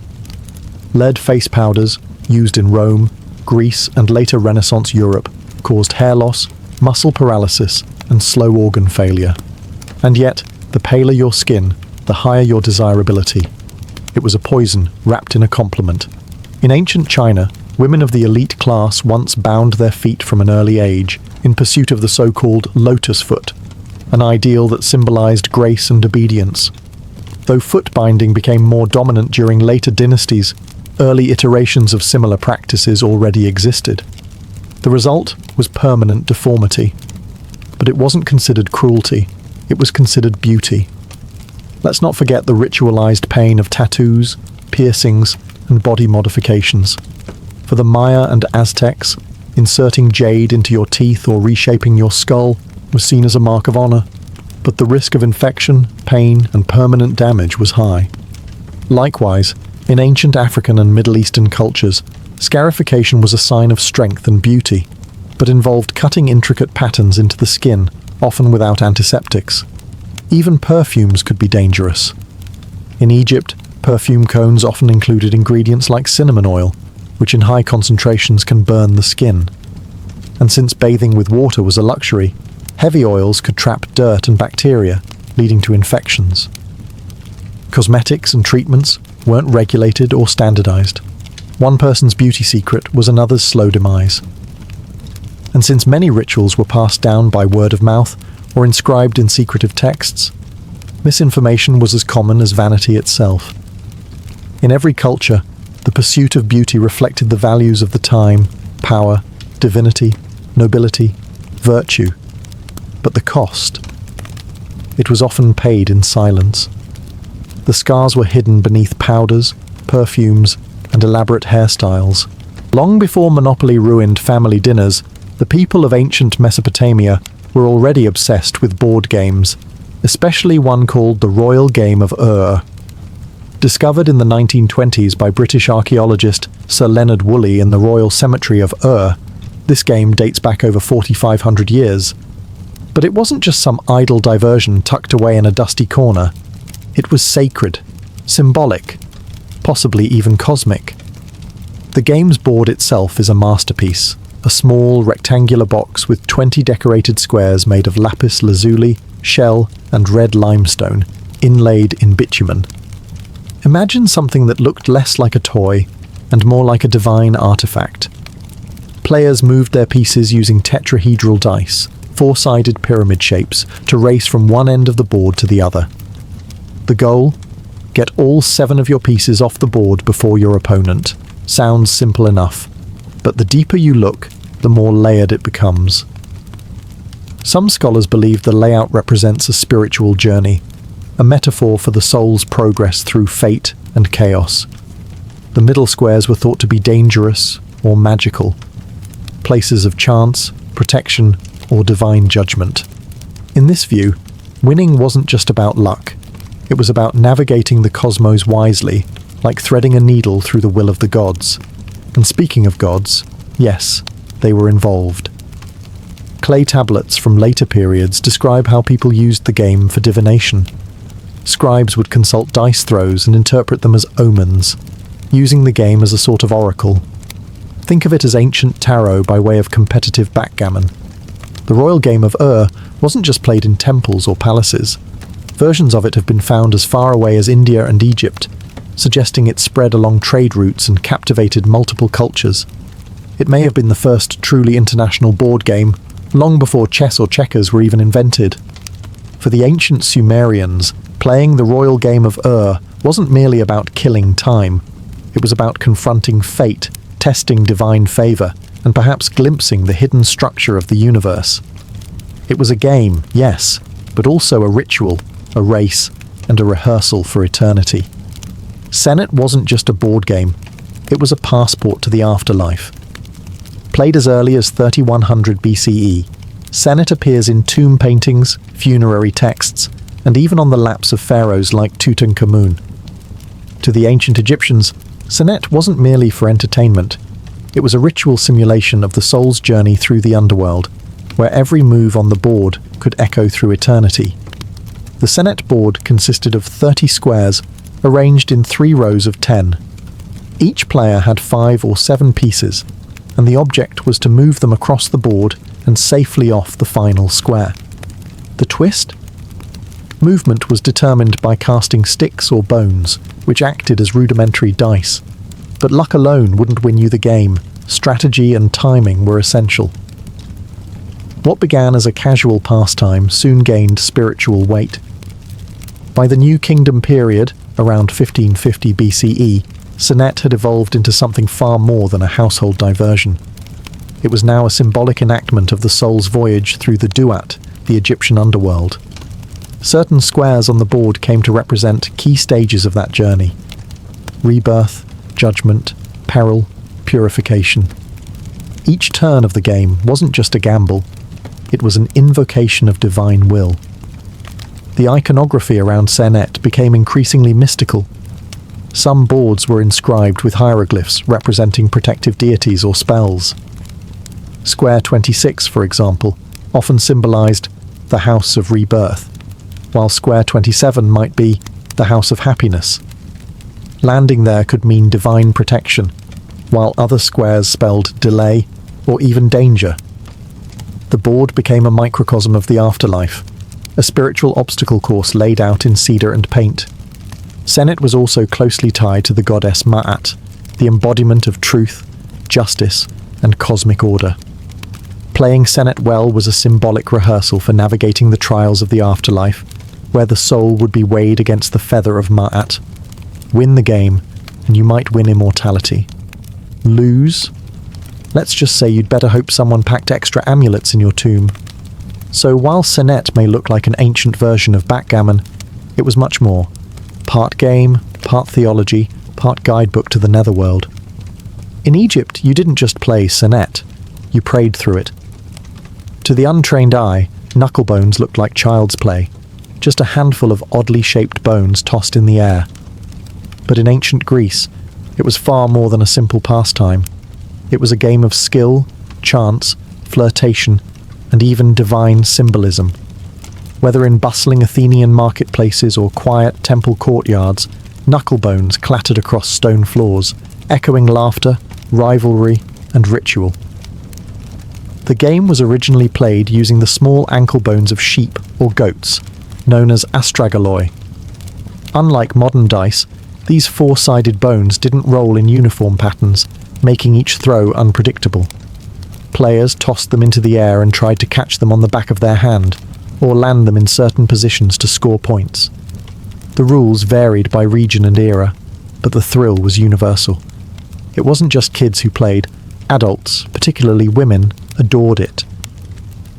Lead face powders, used in Rome, Greece, and later Renaissance Europe, caused hair loss, muscle paralysis, and slow organ failure. And yet, the paler your skin, the higher your desirability. It was a poison wrapped in a compliment. In ancient China, women of the elite class once bound their feet from an early age in pursuit of the so-called lotus foot, an ideal that symbolized grace and obedience. Though foot binding became more dominant during later dynasties, early iterations of similar practices already existed. The result was permanent deformity. But it wasn't considered cruelty, it was considered beauty. Let's not forget the ritualized pain of tattoos, piercings, and body modifications. For the Maya and Aztecs, inserting jade into your teeth or reshaping your skull was seen as a mark of honor, but the risk of infection, pain, and permanent damage was high. Likewise, in ancient African and Middle Eastern cultures, scarification was a sign of strength and beauty, but involved cutting intricate patterns into the skin, often without antiseptics. Even perfumes could be dangerous. In Egypt, perfume cones often included ingredients like cinnamon oil, which in high concentrations can burn the skin. And since bathing with water was a luxury, heavy oils could trap dirt and bacteria, leading to infections. Cosmetics and treatments weren't regulated or standardized. One person's beauty secret was another's slow demise. And since many rituals were passed down by word of mouth or inscribed in secretive texts, misinformation was as common as vanity itself. In every culture, the pursuit of beauty reflected the values of the time: power, divinity, nobility, virtue. But the cost? It was often paid in silence. The scars were hidden beneath powders, perfumes, and elaborate hairstyles. Long before Monopoly ruined family dinners, the people of ancient Mesopotamia were already obsessed with board games, especially one called the Royal Game of Ur. Discovered in the 1920s by British archaeologist Sir Leonard Woolley in the Royal Cemetery of Ur, this game dates back over 4,500 years. But it wasn't just some idle diversion tucked away in a dusty corner. It was sacred, symbolic, possibly even cosmic. The game's board itself is a masterpiece, a small rectangular box with 20 decorated squares made of lapis lazuli, shell, and red limestone, inlaid in bitumen. Imagine something that looked less like a toy and more like a divine artifact. Players moved their pieces using tetrahedral dice, four-sided pyramid shapes, to race from one end of the board to the other. The goal? Get all 7 of your pieces off the board before your opponent. Sounds simple enough, but the deeper you look, the more layered it becomes. Some scholars believe the layout represents a spiritual journey, a metaphor for the soul's progress through fate and chaos. The middle squares were thought to be dangerous or magical, places of chance, protection, or divine judgment. In this view, winning wasn't just about luck. It was about navigating the cosmos wisely, like threading a needle through the will of the gods. And speaking of gods, yes, they were involved. Clay tablets from later periods describe how people used the game for divination. Scribes would consult dice throws and interpret them as omens, using the game as a sort of oracle. Think of it as ancient tarot by way of competitive backgammon. The Royal Game of Ur wasn't just played in temples or palaces. Versions of it have been found as far away as India and Egypt, suggesting it spread along trade routes and captivated multiple cultures. It may have been the first truly international board game, long before chess or checkers were even invented. For the ancient Sumerians, playing the Royal Game of Ur wasn't merely about killing time. It was about confronting fate, testing divine favor, and perhaps glimpsing the hidden structure of the universe. It was a game, yes, but also a ritual, a race, and a rehearsal for eternity. Senet wasn't just a board game, it was a passport to the afterlife. Played as early as 3100 BCE, Senet appears in tomb paintings, funerary texts, and even on the laps of pharaohs like Tutankhamun. To the ancient Egyptians, Senet wasn't merely for entertainment. It was a ritual simulation of the soul's journey through the underworld, where every move on the board could echo through eternity. The Senet board consisted of 30 squares arranged in 3 rows of 10. Each player had 5 or 7 pieces, and the object was to move them across the board and safely off the final square. The twist? Movement was determined by casting sticks or bones, which acted as rudimentary dice. But luck alone wouldn't win you the game. Strategy and timing were essential. What began as a casual pastime soon gained spiritual weight. By the New Kingdom period, around 1550 BCE, Senet had evolved into something far more than a household diversion. It was now a symbolic enactment of the soul's voyage through the Duat, the Egyptian underworld. Certain squares on the board came to represent key stages of that journey: rebirth, judgment, peril, purification. Each turn of the game wasn't just a gamble, it was an invocation of divine will. The iconography around Senet became increasingly mystical. Some boards were inscribed with hieroglyphs representing protective deities or spells. Square 26, for example, often symbolized the House of Rebirth, while Square 27 might be the House of Happiness. Landing there could mean divine protection, while other squares spelled delay or even danger. The board became a microcosm of the afterlife, a spiritual obstacle course laid out in cedar and paint. Senet was also closely tied to the goddess Ma'at, the embodiment of truth, justice, and cosmic order. Playing Senet well was a symbolic rehearsal for navigating the trials of the afterlife, where the soul would be weighed against the feather of Ma'at. Win the game, and you might win immortality. Lose? Let's just say you'd better hope someone packed extra amulets in your tomb. So while Senet may look like an ancient version of backgammon, it was much more. Part game, part theology, part guidebook to the netherworld. In Egypt, you didn't just play Senet, you prayed through it. To the untrained eye, knucklebones looked like child's play, just a handful of oddly shaped bones tossed in the air. But in ancient Greece, it was far more than a simple pastime. It was a game of skill, chance, flirtation, and even divine symbolism. Whether in bustling Athenian marketplaces or quiet temple courtyards, knucklebones clattered across stone floors, echoing laughter, rivalry, and ritual. The game was originally played using the small ankle bones of sheep or goats, known as astragaloi. Unlike modern dice, these four-sided bones didn't roll in uniform patterns, making each throw unpredictable. Players tossed them into the air and tried to catch them on the back of their hand, or land them in certain positions to score points. The rules varied by region and era, but the thrill was universal. It wasn't just kids who played. Adults, particularly women, adored it.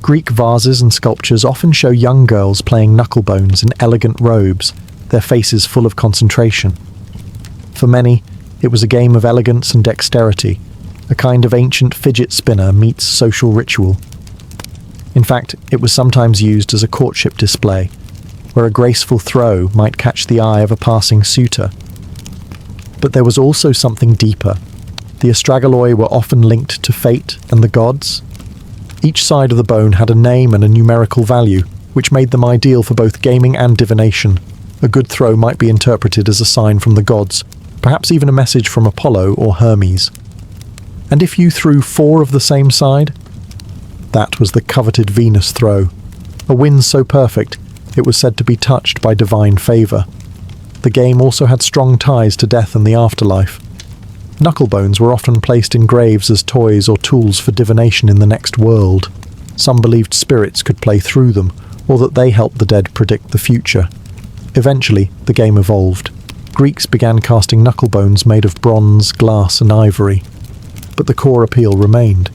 Greek vases and sculptures often show young girls playing knucklebones in elegant robes, their faces full of concentration. For many, it was a game of elegance and dexterity, a kind of ancient fidget spinner meets social ritual. In fact, it was sometimes used as a courtship display, where a graceful throw might catch the eye of a passing suitor. But there was also something deeper. The astragaloi were often linked to fate and the gods. Each side of the bone had a name and a numerical value, which made them ideal for both gaming and divination. A good throw might be interpreted as a sign from the gods, perhaps even a message from Apollo or Hermes. And if you threw 4 of the same side? That was the coveted Venus throw, a win so perfect it was said to be touched by divine favour. The game also had strong ties to death and the afterlife. Knucklebones were often placed in graves as toys or tools for divination in the next world. Some believed spirits could play through them, or that they helped the dead predict the future. Eventually, the game evolved. Greeks began casting knucklebones made of bronze, glass, and ivory. But the core appeal remained.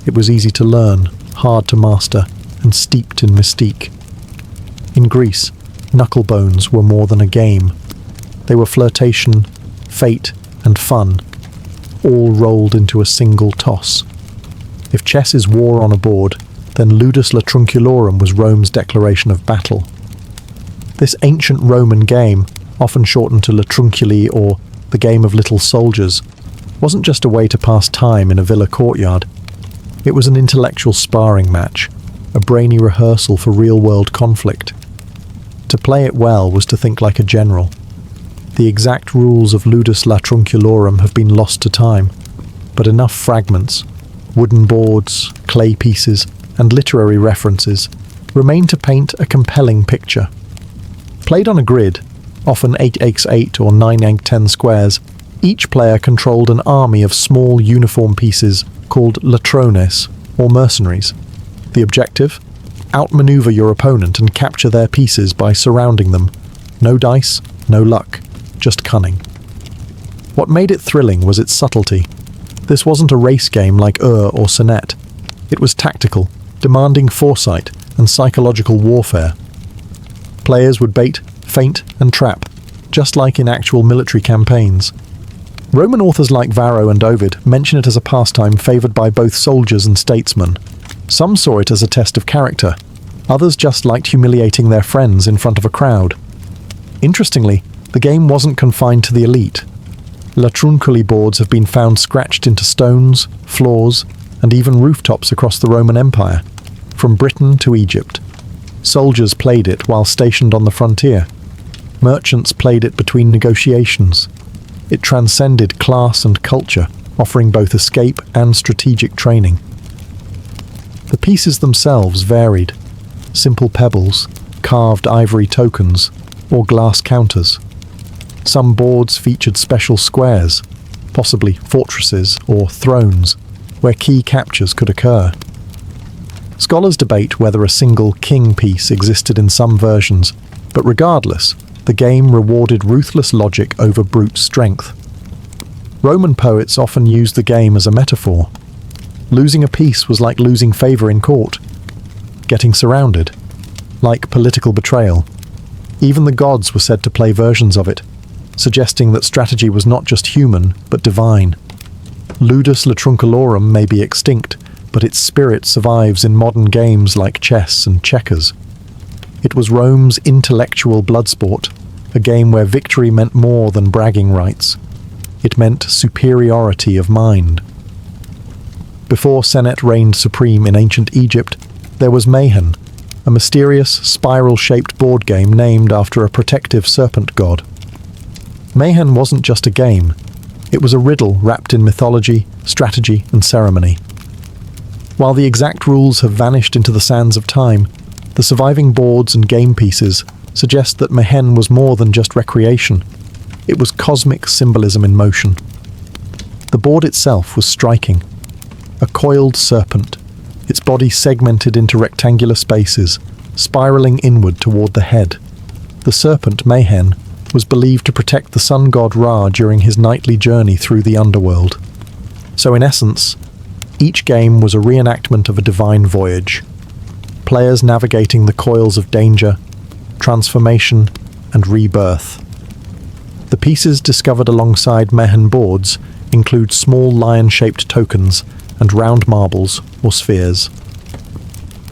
It was easy to learn, hard to master, and steeped in mystique. In Greece, knucklebones were more than a game. They were flirtation, fate, and fun, all rolled into a single toss. If chess is war on a board, then ludus latrunculorum was Rome's declaration of battle. This ancient Roman game, often shortened to latrunculi or the game of little soldiers, wasn't just a way to pass time in a villa courtyard. It was an intellectual sparring match, a brainy rehearsal for real-world conflict. To play it well was to think like a general. The exact rules of ludus latrunculorum have been lost to time, but enough fragments, wooden boards, clay pieces, and literary references remain to paint a compelling picture. Played on a grid, often 8x8 or 9x10 squares, each player controlled an army of small uniform pieces called latrones, or mercenaries. The objective? Outmaneuver your opponent and capture their pieces by surrounding them. No dice, no luck, just cunning. What made it thrilling was its subtlety. This wasn't a race game like or Senet. It was tactical, demanding foresight and psychological warfare. Players would bait, feint, and trap, just like in actual military campaigns. Roman authors like Varro and Ovid mention it as a pastime favoured by both soldiers and statesmen. Some saw it as a test of character. Others just liked humiliating their friends in front of a crowd. Interestingly, the game wasn't confined to the elite. Latrunculi boards have been found scratched into stones, floors, and even rooftops across the Roman Empire, from Britain to Egypt. Soldiers played it while stationed on the frontier. Merchants played it between negotiations. It transcended class and culture, offering both escape and strategic training. The pieces themselves varied: simple pebbles, carved ivory tokens, or glass counters. Some boards featured special squares, possibly fortresses or thrones, where key captures could occur. Scholars debate whether a single king piece existed in some versions, but regardless, the game rewarded ruthless logic over brute strength. Roman poets often used the game as a metaphor. Losing a piece was like losing favour in court. Getting surrounded, like political betrayal. Even the gods were said to play versions of it, suggesting that strategy was not just human, but divine. Ludus Latruncalorum may be extinct, but its spirit survives in modern games like chess and checkers. It was Rome's intellectual bloodsport, a game where victory meant more than bragging rights. It meant superiority of mind. Before Senet reigned supreme in ancient Egypt, there was Mayhen, a mysterious, spiral-shaped board game named after a protective serpent god. Mayhen wasn't just a game. It was a riddle wrapped in mythology, strategy, and ceremony. While the exact rules have vanished into the sands of time, the surviving boards and game pieces suggest that Mayhen was more than just recreation. It was cosmic symbolism in motion. The board itself was striking. A coiled serpent, its body segmented into rectangular spaces, spiraling inward toward the head. The serpent, Mayhen, was believed to protect the sun god Ra during his nightly journey through the underworld. So in essence, each game was a reenactment of a divine voyage. Players navigating the coils of danger, transformation, and rebirth. The pieces discovered alongside Mayhen boards include small lion-shaped tokens and round marbles or spheres.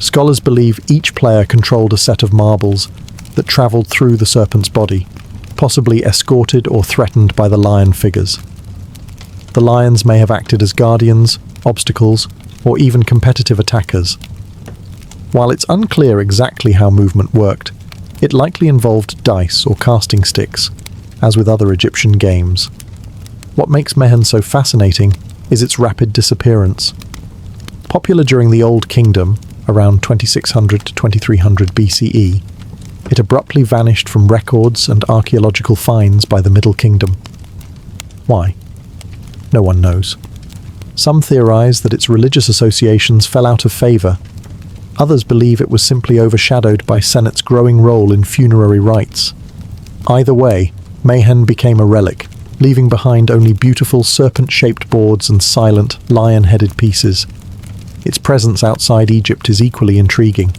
Scholars believe each player controlled a set of marbles that travelled through the serpent's body, possibly escorted or threatened by the lion figures. The lions may have acted as guardians, obstacles, or even competitive attackers. While it's unclear exactly how movement worked, it likely involved dice or casting sticks, as with other Egyptian games. What makes Mayhen so fascinating is its rapid disappearance. Popular during the Old Kingdom, around 2600 to 2300 BCE, it abruptly vanished from records and archaeological finds by the Middle Kingdom. Why? No one knows. Some theorize that its religious associations fell out of favour. Others believe it was simply overshadowed by Senet's growing role in funerary rites. Either way, Mayhen became a relic, leaving behind only beautiful serpent-shaped boards and silent, lion-headed pieces. Its presence outside Egypt is equally intriguing.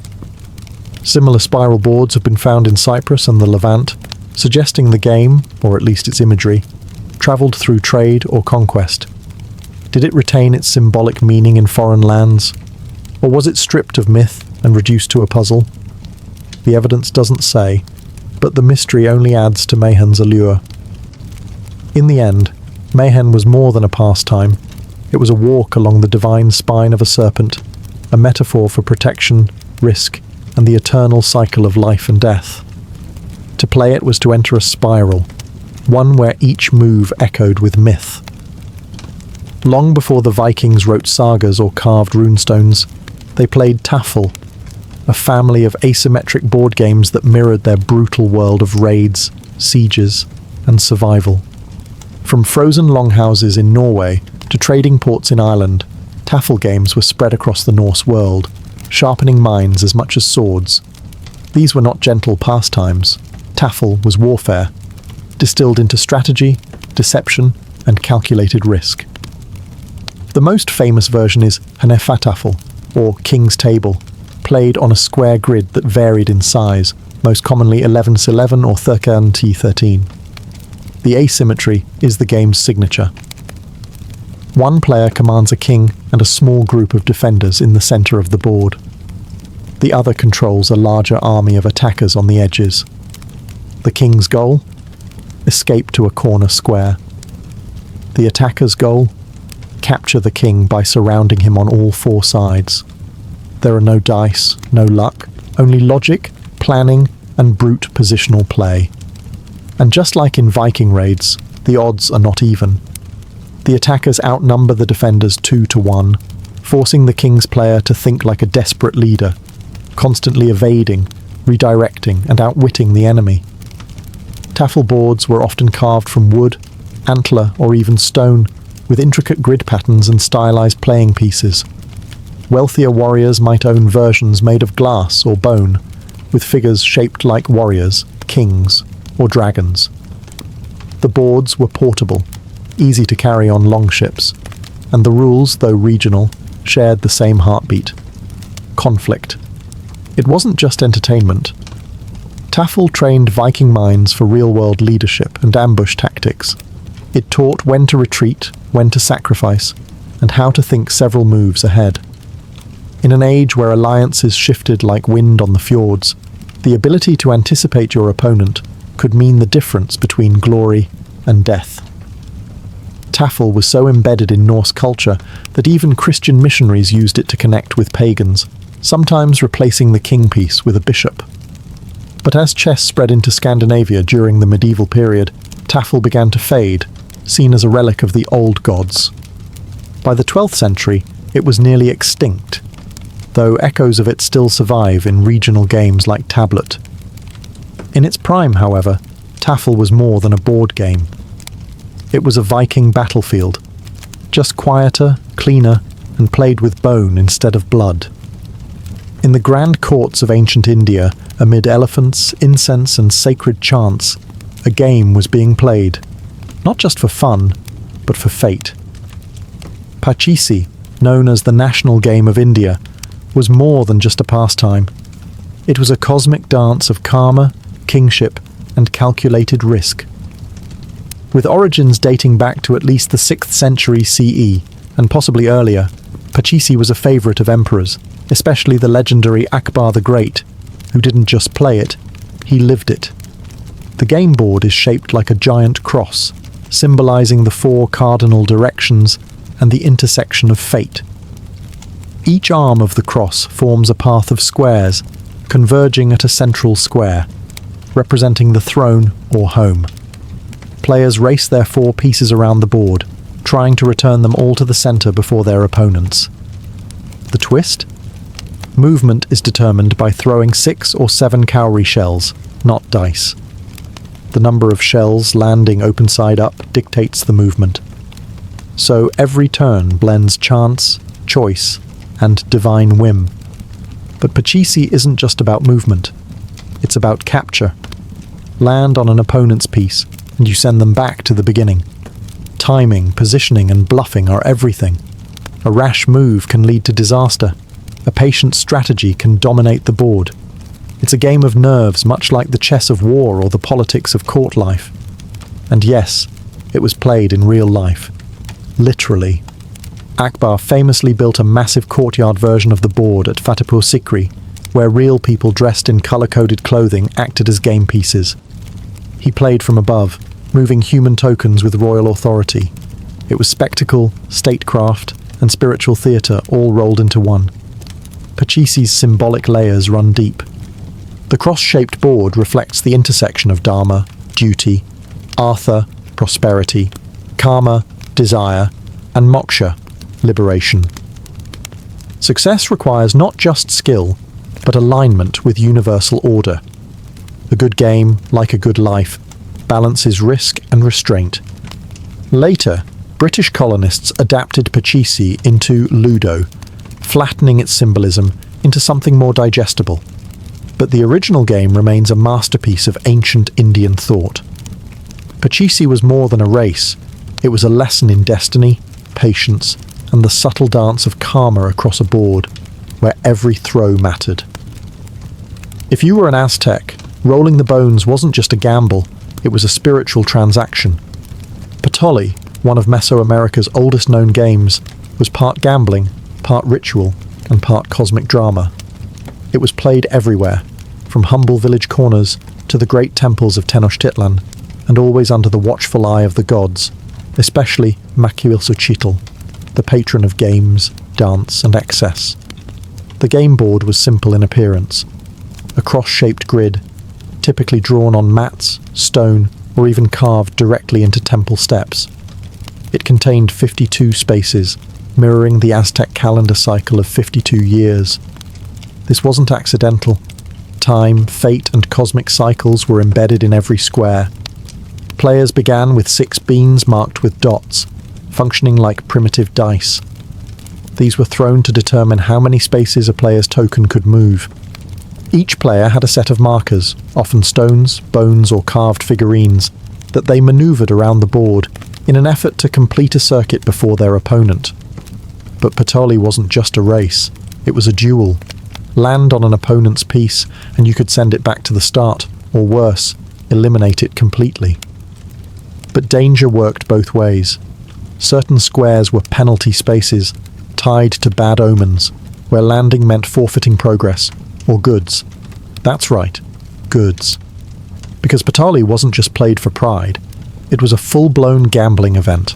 Similar spiral boards have been found in Cyprus and the Levant, suggesting the game, or at least its imagery, travelled through trade or conquest. Did it retain its symbolic meaning in foreign lands? Or was it stripped of myth and reduced to a puzzle? The evidence doesn't say, but the mystery only adds to Mayhen's allure. In the end, Mayhen was more than a pastime. It was a walk along the divine spine of a serpent, a metaphor for protection, risk, and the eternal cycle of life and death. To play it was to enter a spiral, one where each move echoed with myth. Long before the Vikings wrote sagas or carved runestones, they played Taffel, a family of asymmetric board games that mirrored their brutal world of raids, sieges, and survival. From frozen longhouses in Norway to trading ports in Ireland, Taffel games were spread across the Norse world, sharpening minds as much as swords. These were not gentle pastimes. Taffel was warfare, distilled into strategy, deception, and calculated risk. The most famous version is Hnefatafl, or King's Table, played on a square grid that varied in size, most commonly 11x11 or 13x13. The asymmetry is the game's signature. One player commands a king and a small group of defenders in the centre of the board. The other controls a larger army of attackers on the edges. The king's goal? Escape to a corner square. The attacker's goal? Capture the king by surrounding him on all four sides. There are no dice, no luck, only logic, planning, and brute positional play. And just like in Viking raids, the odds are not even. The attackers outnumber the defenders 2-1, forcing the king's player to think like a desperate leader, constantly evading, redirecting, and outwitting the enemy. Taffel boards were often carved from wood, antler, or even stone, with intricate grid patterns and stylized playing pieces. Wealthier warriors might own versions made of glass or bone, with figures shaped like warriors, kings, or dragons. The boards were portable, easy to carry on longships, and the rules, though regional, shared the same heartbeat: conflict. It wasn't just entertainment. Tafel trained Viking minds for real-world leadership and ambush tactics. It taught when to retreat, when to sacrifice, and how to think several moves ahead. In an age where alliances shifted like wind on the fjords, the ability to anticipate your opponent could mean the difference between glory and death. Tafel was so embedded in Norse culture that even Christian missionaries used it to connect with pagans, sometimes replacing the king piece with a bishop. But as chess spread into Scandinavia during the medieval period, Tafel began to fade, seen as a relic of the old gods. By the 12th century, it was nearly extinct, though echoes of it still survive in regional games like Tablet. In its prime, however, Tafel was more than a board game. It was a Viking battlefield, just quieter, cleaner, and played with bone instead of blood. In the grand courts of ancient India, amid elephants, incense, and sacred chants, a game was being played, not just for fun, but for fate. Pachisi, known as the national game of India, was more than just a pastime. It was a cosmic dance of karma, kingship, and calculated risk. With origins dating back to at least the 6th century CE, and possibly earlier, Pachisi was a favourite of emperors, especially the legendary Akbar the Great, who didn't just play it, he lived it. The game board is shaped like a giant cross, symbolising the 4 cardinal directions and the intersection of fate. Each arm of the cross forms a path of squares, converging at a central square, representing the throne or home. Players race their 4 pieces around the board, trying to return them all to the centre before their opponents. The twist? Movement is determined by throwing 6 or 7 cowrie shells, not dice. The number of shells landing open side up dictates the movement. So every turn blends chance, choice, and divine whim. But Pachisi isn't just about movement. It's about capture. Land on an opponent's piece, and you send them back to the beginning. Timing, positioning, and bluffing are everything. A rash move can lead to disaster. A patient strategy can dominate the board. It's a game of nerves, much like the chess of war or the politics of court life. And yes, it was played in real life. Literally. Akbar famously built a massive courtyard version of the board at Fatehpur Sikri, where real people dressed in colour-coded clothing acted as game pieces. He played from above, moving human tokens with royal authority. It was spectacle, statecraft, and spiritual theatre all rolled into one. Pachisi's symbolic layers run deep. The cross-shaped board reflects the intersection of Dharma, duty, Artha, prosperity, Karma, desire, and Moksha, liberation. Success requires not just skill, but alignment with universal order. A good game, like a good life, balances risk and restraint. Later, British colonists adapted Pachisi into Ludo, flattening its symbolism into something more digestible. But the original game remains a masterpiece of ancient Indian thought. Pachisi was more than a race. It was a lesson in destiny, patience, and the subtle dance of karma across a board, where every throw mattered. If you were an Aztec, rolling the bones wasn't just a gamble, it was a spiritual transaction. Patoli, one of Mesoamerica's oldest known games, was part gambling, part ritual, and part cosmic drama. It was played everywhere, from humble village corners to the great temples of Tenochtitlan, and always under the watchful eye of the gods, especially Macuilxochitl, the patron of games, dance, and excess. The game board was simple in appearance. A cross-shaped grid, typically drawn on mats, stone, or even carved directly into temple steps. It contained 52 spaces, mirroring the Aztec calendar cycle of 52 years. This wasn't accidental. Time, fate, and cosmic cycles were embedded in every square. Players began with 6 beans marked with dots, functioning like primitive dice. These were thrown to determine how many spaces a player's token could move. Each player had a set of markers, often stones, bones, or carved figurines, that they maneuvered around the board in an effort to complete a circuit before their opponent. But Patoli wasn't just a race, it was a duel. Land on an opponent's piece and you could send it back to the start, or worse, eliminate it completely. But danger worked both ways. Certain squares were penalty spaces, tied to bad omens, where landing meant forfeiting progress, or goods. That's right, goods. Because Patoli wasn't just played for pride, it was a full-blown gambling event.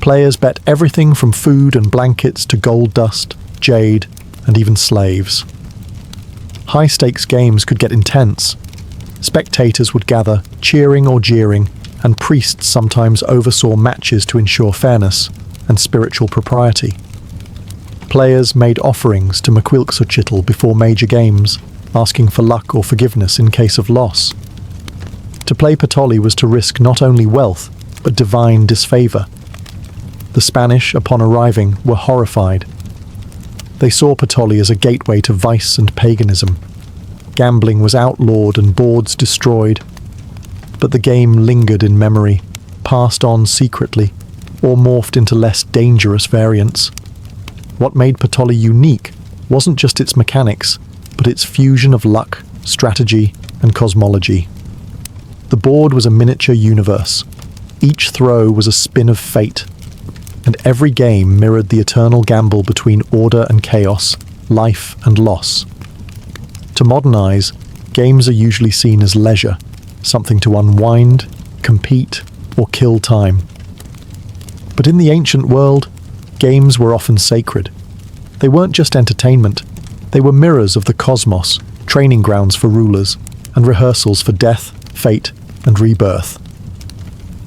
Players bet everything from food and blankets to gold dust, jade, and even slaves. High-stakes games could get intense. Spectators would gather, cheering or jeering, and priests sometimes oversaw matches to ensure fairness and spiritual propriety. Players made offerings to Mkwilxochitl before major games, asking for luck or forgiveness in case of loss. To play Patoli was to risk not only wealth, but divine disfavor. The Spanish, upon arriving, were horrified. They saw Patoli as a gateway to vice and paganism. Gambling was outlawed and boards destroyed. But the game lingered in memory, passed on secretly, or morphed into less dangerous variants. What made Patoli unique wasn't just its mechanics, but its fusion of luck, strategy, and cosmology. The board was a miniature universe. Each throw was a spin of fate, and every game mirrored the eternal gamble between order and chaos, life and loss. To modern eyes, games are usually seen as leisure, something to unwind, compete, or kill time. But in the ancient world, games were often sacred. They weren't just entertainment, they were mirrors of the cosmos, training grounds for rulers, and rehearsals for death, fate, and rebirth.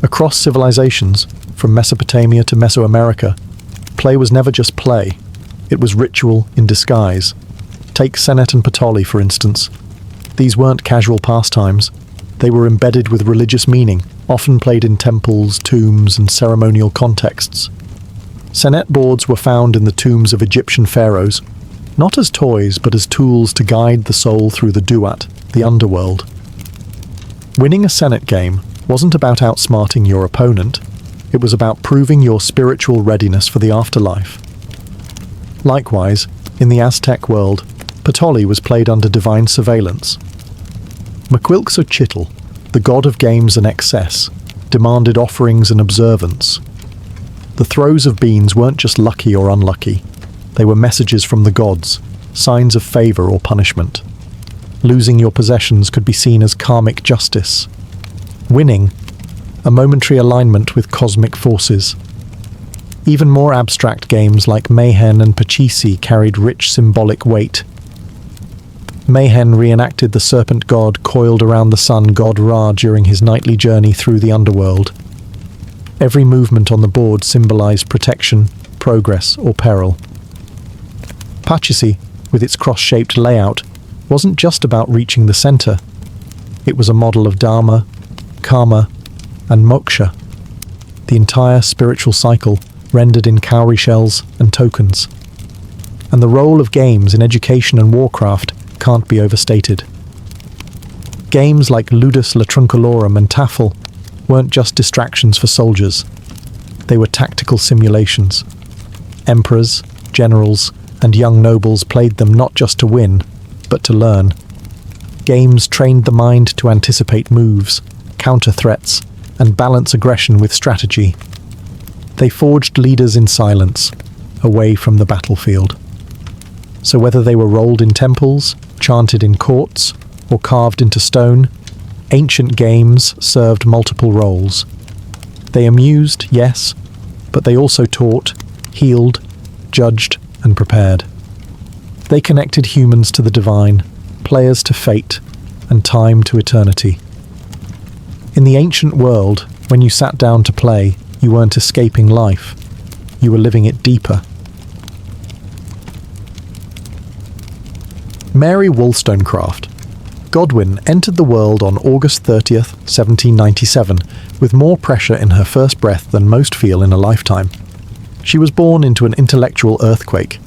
Across civilizations, from Mesopotamia to Mesoamerica, play was never just play, it was ritual in disguise. Take Senet and Patoli, for instance. These weren't casual pastimes. They were embedded with religious meaning, often played in temples, tombs, and ceremonial contexts. Senet boards were found in the tombs of Egyptian pharaohs, not as toys but as tools to guide the soul through the duat, the underworld. Winning a Senet game wasn't about outsmarting your opponent, it was about proving your spiritual readiness for the afterlife. Likewise, in the Aztec world, Patoli was played under divine surveillance. Mkwilxochitl, the god of games and excess, demanded offerings and observance. The throws of beans weren't just lucky or unlucky, they were messages from the gods, signs of favor or punishment. Losing your possessions could be seen as karmic justice. Winning, a momentary alignment with cosmic forces. Even more abstract games like Mayhen and Pachisi carried rich symbolic weight. Mayhen reenacted the serpent god coiled around the sun god Ra during his nightly journey through the underworld. Every movement on the board symbolized protection, progress, or peril. Pachisi, with its cross-shaped layout, wasn't just about reaching the center. It was a model of Dharma, Karma, and Moksha, the entire spiritual cycle rendered in cowrie shells and tokens. And the role of games in education and warcraft can't be overstated. Games like Ludus Latruncalorum and Tafel weren't just distractions for soldiers. They were tactical simulations. Emperors, generals, and young nobles played them not just to win, but to learn. Games trained the mind to anticipate moves, counter threats, and balance aggression with strategy. They forged leaders in silence, away from the battlefield. So whether they were rolled in temples, chanted in courts, or carved into stone, ancient games served multiple roles. They amused, yes, but they also taught, healed, judged, and prepared. They connected humans to the divine, players to fate, and time to eternity. In the ancient world, when you sat down to play, you weren't escaping life. You were living it deeper. Mary Wollstonecraft, Godwin entered the world on August 30th, 1797, with more pressure in her first breath than most feel in a lifetime. She was born into an intellectual earthquake.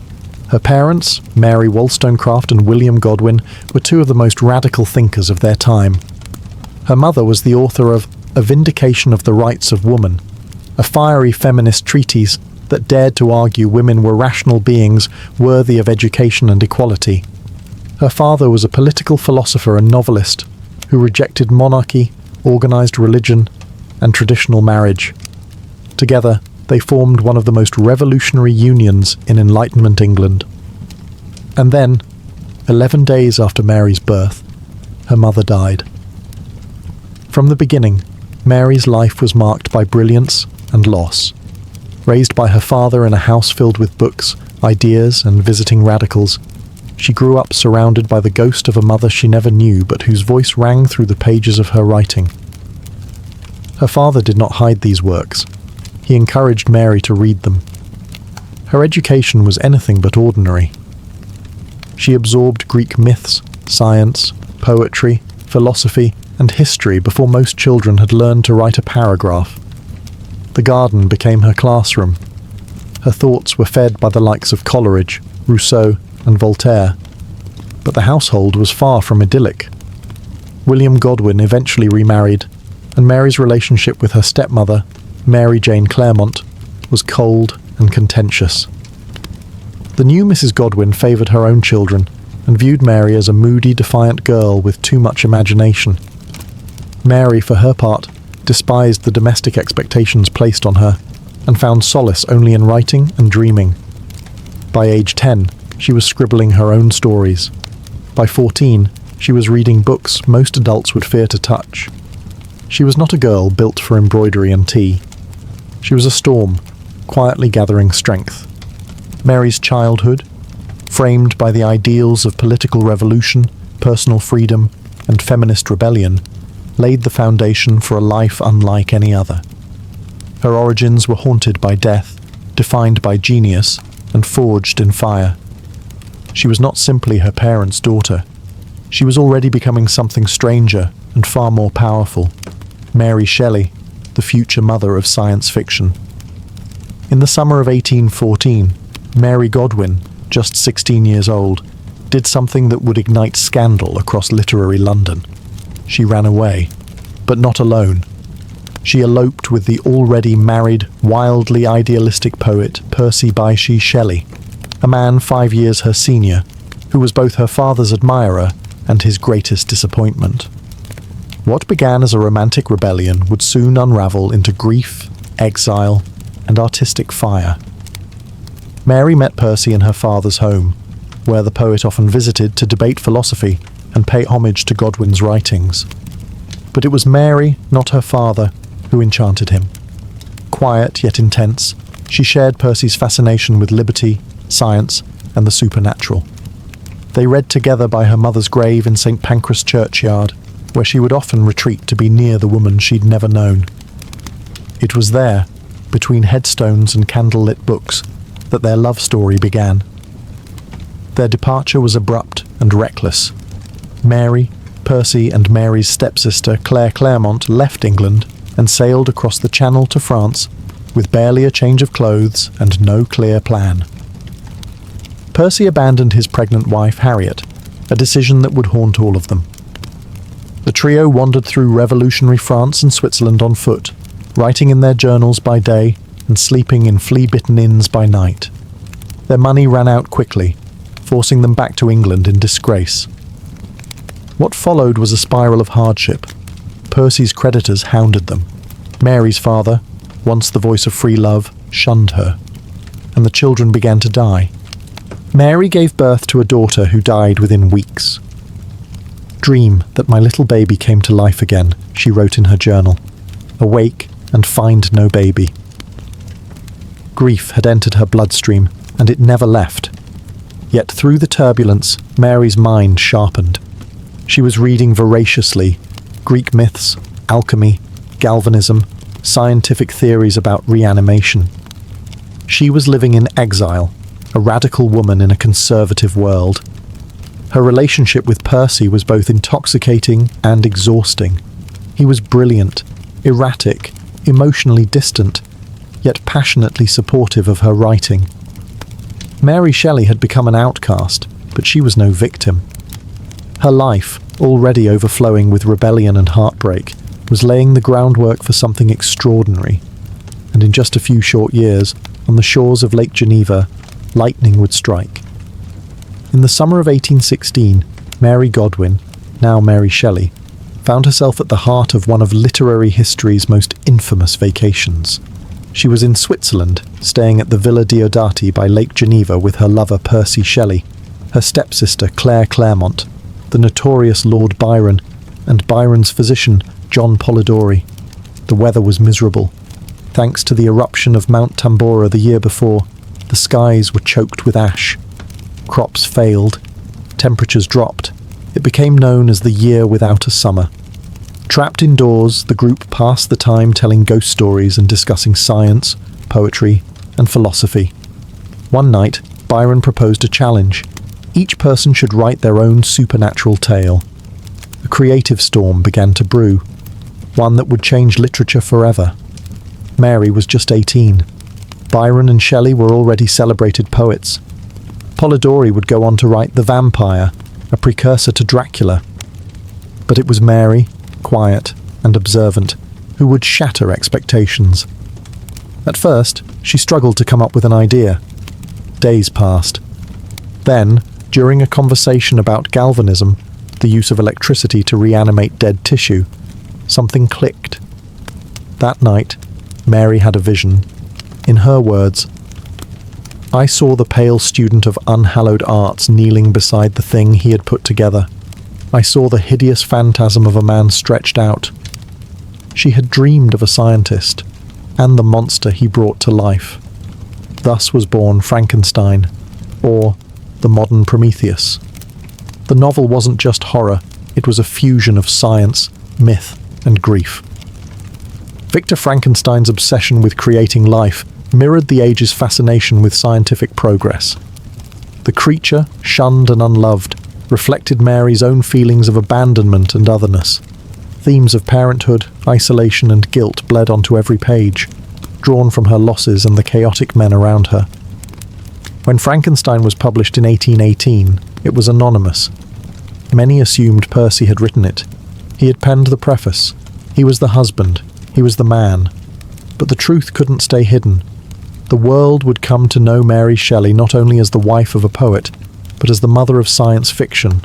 Her parents, Mary Wollstonecraft and William Godwin, were two of the most radical thinkers of their time. Her mother was the author of A Vindication of the Rights of Woman, a fiery feminist treatise that dared to argue women were rational beings worthy of education and equality. Her father was a political philosopher and novelist who rejected monarchy, organized religion, and traditional marriage. Together, they formed one of the most revolutionary unions in Enlightenment England. And then, 11 days after Mary's birth, her mother died. From the beginning, Mary's life was marked by brilliance and loss. Raised by her father in a house filled with books, ideas, and visiting radicals, she grew up surrounded by the ghost of a mother she never knew but whose voice rang through the pages of her writing. Her father did not hide these works. He encouraged Mary to read them. Her education was anything but ordinary. She absorbed Greek myths, science, poetry, philosophy, and history before most children had learned to write a paragraph. The garden became her classroom. Her thoughts were fed by the likes of Coleridge, Rousseau, and Voltaire. But the household was far from idyllic. William Godwin eventually remarried, and Mary's relationship with her stepmother, Mary Jane Clairmont, was cold and contentious. The new Mrs. Godwin favoured her own children and viewed Mary as a moody, defiant girl with too much imagination. Mary, for her part, despised the domestic expectations placed on her and found solace only in writing and dreaming. By age 10, she was scribbling her own stories. By 14, she was reading books most adults would fear to touch. She was not a girl built for embroidery and tea. She was a storm, quietly gathering strength. Mary's childhood, framed by the ideals of political revolution, personal freedom, and feminist rebellion, laid the foundation for a life unlike any other. Her origins were haunted by death, defined by genius, and forged in fire. She was not simply her parents' daughter. She was already becoming something stranger and far more powerful. Mary Shelley, the future mother of science fiction. In the summer of 1814, Mary Godwin, just 16 years old, did something that would ignite scandal across literary London. She ran away, but not alone. She eloped with the already married, wildly idealistic poet Percy Bysshe Shelley, a man 5 years her senior, who was both her father's admirer and his greatest disappointment. What began as a romantic rebellion would soon unravel into grief, exile, and artistic fire. Mary met Percy in her father's home, where the poet often visited to debate philosophy and pay homage to Godwin's writings. But it was Mary, not her father, who enchanted him. Quiet yet intense, she shared Percy's fascination with liberty, science, and the supernatural. They read together by her mother's grave in St. Pancras churchyard, where she would often retreat to be near the woman she'd never known. It was there, between headstones and candlelit books, that their love story began. Their departure was abrupt and reckless. Mary, Percy, and Mary's stepsister Claire Clairmont left England and sailed across the Channel to France with barely a change of clothes and no clear plan. Percy abandoned his pregnant wife Harriet, a decision that would haunt all of them. The trio wandered through revolutionary France and Switzerland on foot, writing in their journals by day and sleeping in flea-bitten inns by night. Their money ran out quickly, forcing them back to England in disgrace. What followed was a spiral of hardship. Percy's creditors hounded them. Mary's father, once the voice of free love, shunned her, and the children began to die. Mary gave birth to a daughter who died within weeks. "Dream that my little baby came to life again," she wrote in her journal. "Awake and find no baby." Grief had entered her bloodstream, and it never left. Yet through the turbulence, Mary's mind sharpened. She was reading voraciously Greek myths, alchemy, galvanism, scientific theories about reanimation. She was living in exile, a radical woman in a conservative world. Her relationship with Percy was both intoxicating and exhausting. He was brilliant, erratic, emotionally distant, yet passionately supportive of her writing. Mary Shelley had become an outcast, but she was no victim. Her life, already overflowing with rebellion and heartbreak, was laying the groundwork for something extraordinary. And in just a few short years, on the shores of Lake Geneva, lightning would strike. In the summer of 1816, Mary Godwin, now Mary Shelley, found herself at the heart of one of literary history's most infamous vacations. She was in Switzerland, staying at the Villa Diodati by Lake Geneva with her lover Percy Shelley, her stepsister Claire Clairmont, the notorious Lord Byron, and Byron's physician John Polidori. The weather was miserable. Thanks to the eruption of Mount Tambora the year before, the skies were choked with ash. Crops failed. Temperatures dropped. It became known as the year without a summer. Trapped indoors, the group passed the time telling ghost stories and discussing science, poetry, and philosophy. One night, Byron proposed a challenge. Each person should write their own supernatural tale. A creative storm began to brew, one that would change literature forever. Mary was just 18. Byron and Shelley were already celebrated poets. Polidori would go on to write The Vampire, a precursor to Dracula. But it was Mary, quiet and observant, who would shatter expectations. At first, she struggled to come up with an idea. Days passed. Then, during a conversation about galvanism, the use of electricity to reanimate dead tissue, something clicked. That night, Mary had a vision. In her words, "I saw the pale student of unhallowed arts kneeling beside the thing he had put together. I saw the hideous phantasm of a man stretched out." She had dreamed of a scientist, and the monster he brought to life. Thus was born Frankenstein, or the modern Prometheus. The novel wasn't just horror, it was a fusion of science, myth, and grief. Victor Frankenstein's obsession with creating life mirrored the age's fascination with scientific progress. The creature, shunned and unloved, reflected Mary's own feelings of abandonment and otherness. Themes of parenthood, isolation, and guilt bled onto every page, drawn from her losses and the chaotic men around her. When Frankenstein was published in 1818, it was anonymous. Many assumed Percy had written it. He had penned the preface. He was the husband. He was the man. But the truth couldn't stay hidden. The world would come to know Mary Shelley not only as the wife of a poet, but as the mother of science fiction.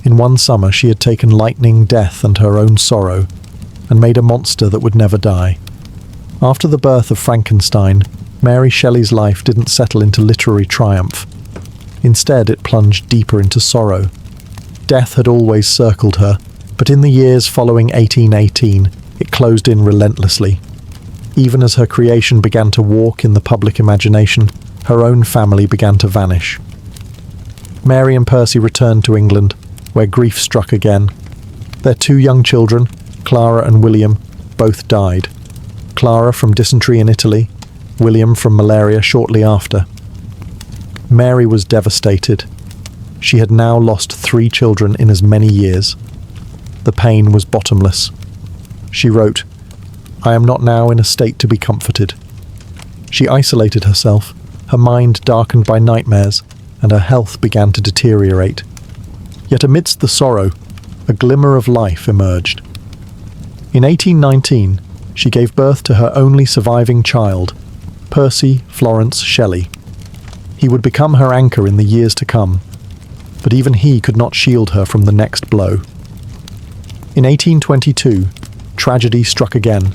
In one summer, she had taken lightning, death, and her own sorrow, and made a monster that would never die. After the birth of Frankenstein, Mary Shelley's life didn't settle into literary triumph. Instead, it plunged deeper into sorrow. Death had always circled her, but in the years following 1818, it closed in relentlessly. Even as her creation began to walk in the public imagination, her own family began to vanish. Mary and Percy returned to England, where grief struck again. Their two young children, Clara and William, both died. Clara from dysentery in Italy, William from malaria shortly after. Mary was devastated. She had now lost 3 children in as many years. The pain was bottomless. She wrote, "I am not now in a state to be comforted." She isolated herself, her mind darkened by nightmares, and her health began to deteriorate. Yet amidst the sorrow, a glimmer of life emerged. In 1819, she gave birth to her only surviving child, Percy Florence Shelley. He would become her anchor in the years to come, but even he could not shield her from the next blow. In 1822, tragedy struck again,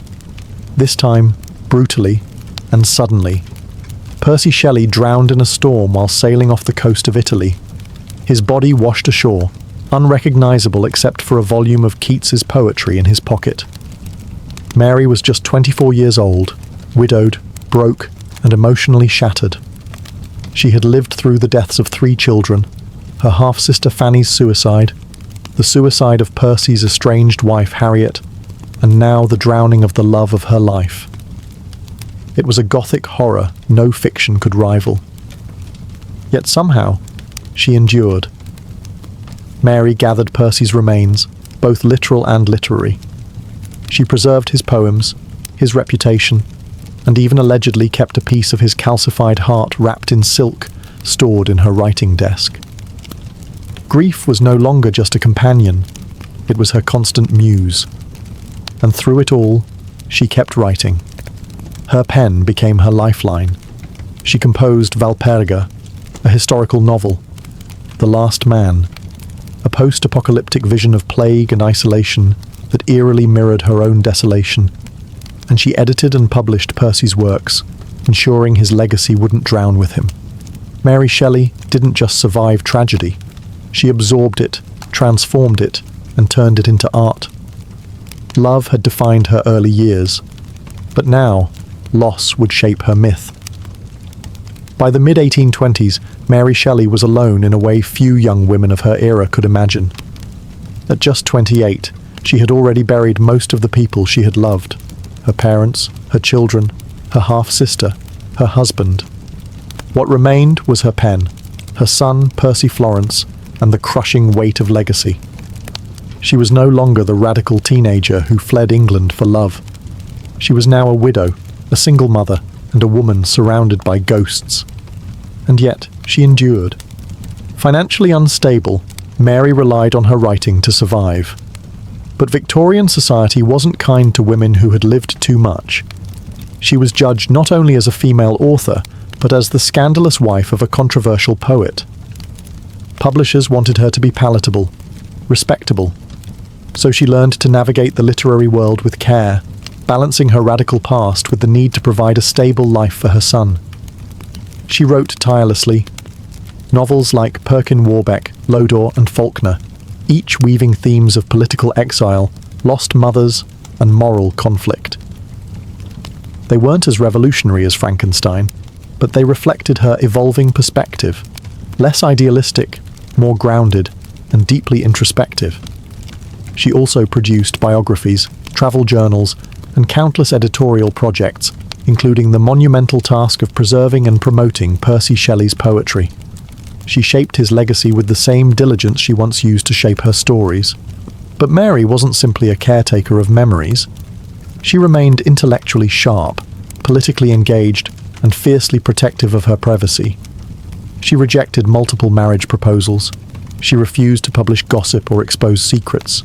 this time brutally and suddenly. Percy Shelley drowned in a storm while sailing off the coast of Italy. His body washed ashore, unrecognizable except for a volume of Keats's poetry in his pocket. Mary was just 24 years old, widowed, broke, and emotionally shattered. She had lived through the deaths of 3 children, her half-sister Fanny's suicide, the suicide of Percy's estranged wife Harriet, and now the drowning of the love of her life. It was a gothic horror no fiction could rival. Yet somehow, she endured. Mary gathered Percy's remains, both literal and literary. She preserved his poems, his reputation, and even allegedly kept a piece of his calcified heart wrapped in silk, stored in her writing desk. Grief was no longer just a companion, it was her constant muse. And through it all, she kept writing. Her pen became her lifeline. She composed Valperga, a historical novel, The Last Man, a post-apocalyptic vision of plague and isolation that eerily mirrored her own desolation, and she edited and published Percy's works, ensuring his legacy wouldn't drown with him. Mary Shelley didn't just survive tragedy, she absorbed it, transformed it, and turned it into art. Love had defined her early years, but now, loss would shape her myth. By the mid-1820s, Mary Shelley was alone in a way few young women of her era could imagine. At just 28, she had already buried most of the people she had loved: her parents, her children, her half-sister, her husband. What remained was her pen, her son, Percy Florence, and the crushing weight of legacy. She was no longer the radical teenager who fled England for love. She was now a widow, a single mother, and a woman surrounded by ghosts. And yet, she endured. Financially unstable, Mary relied on her writing to survive. But Victorian society wasn't kind to women who had lived too much. She was judged not only as a female author, but as the scandalous wife of a controversial poet. Publishers wanted her to be palatable, respectable. So she learned to navigate the literary world with care, balancing her radical past with the need to provide a stable life for her son. She wrote tirelessly. Novels like Perkin Warbeck, Lodore, and Faulkner, each weaving themes of political exile, lost mothers, and moral conflict. They weren't as revolutionary as Frankenstein, but they reflected her evolving perspective, less idealistic, more grounded, and deeply introspective. She also produced biographies, travel journals, and countless editorial projects, including the monumental task of preserving and promoting Percy Shelley's poetry. She shaped his legacy with the same diligence she once used to shape her stories. But Mary wasn't simply a caretaker of memories. She remained intellectually sharp, politically engaged, and fiercely protective of her privacy. She rejected multiple marriage proposals. She refused to publish gossip or expose secrets.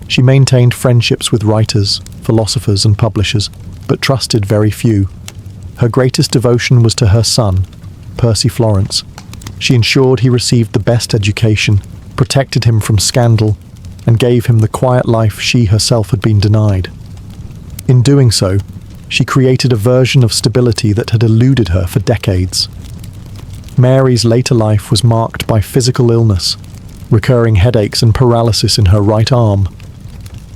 She maintained friendships with writers, philosophers, and publishers, but trusted very few. Her greatest devotion was to her son, Percy Florence. She ensured he received the best education, protected him from scandal, and gave him the quiet life she herself had been denied. In doing so, she created a version of stability that had eluded her for decades. Mary's later life was marked by physical illness, recurring headaches and paralysis in her right arm.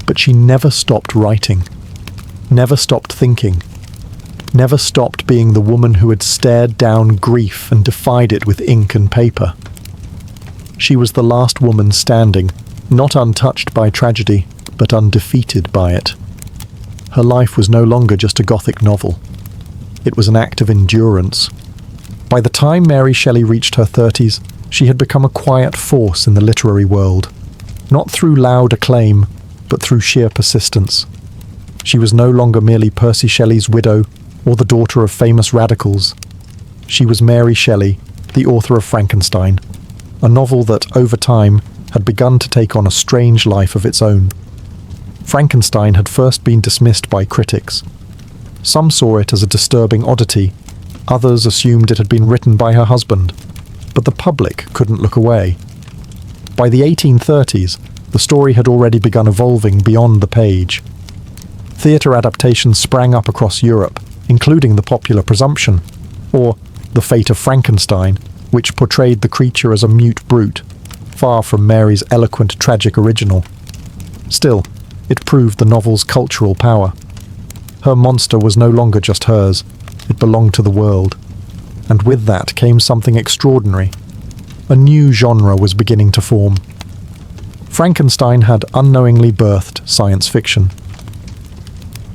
But she never stopped writing, never stopped thinking, never stopped being the woman who had stared down grief and defied it with ink and paper. She was the last woman standing, not untouched by tragedy, but undefeated by it. Her life was no longer just a Gothic novel. It was an act of endurance. By the time Mary Shelley reached her 30s, she had become a quiet force in the literary world, not through loud acclaim, but through sheer persistence. She was no longer merely Percy Shelley's widow or the daughter of famous radicals. She was Mary Shelley, the author of Frankenstein, a novel that, over time, had begun to take on a strange life of its own. Frankenstein had first been dismissed by critics. Some saw it as a disturbing oddity, others assumed it had been written by her husband, but the public couldn't look away. By the 1830s, the story had already begun evolving beyond the page. Theatre adaptations sprang up across Europe, including The Popular Presumption, or The Fate of Frankenstein, which portrayed the creature as a mute brute, far from Mary's eloquent tragic original. Still, it proved the novel's cultural power. Her monster was no longer just hers, it belonged to the world. And with that came something extraordinary. A new genre was beginning to form. Frankenstein had unknowingly birthed science fiction.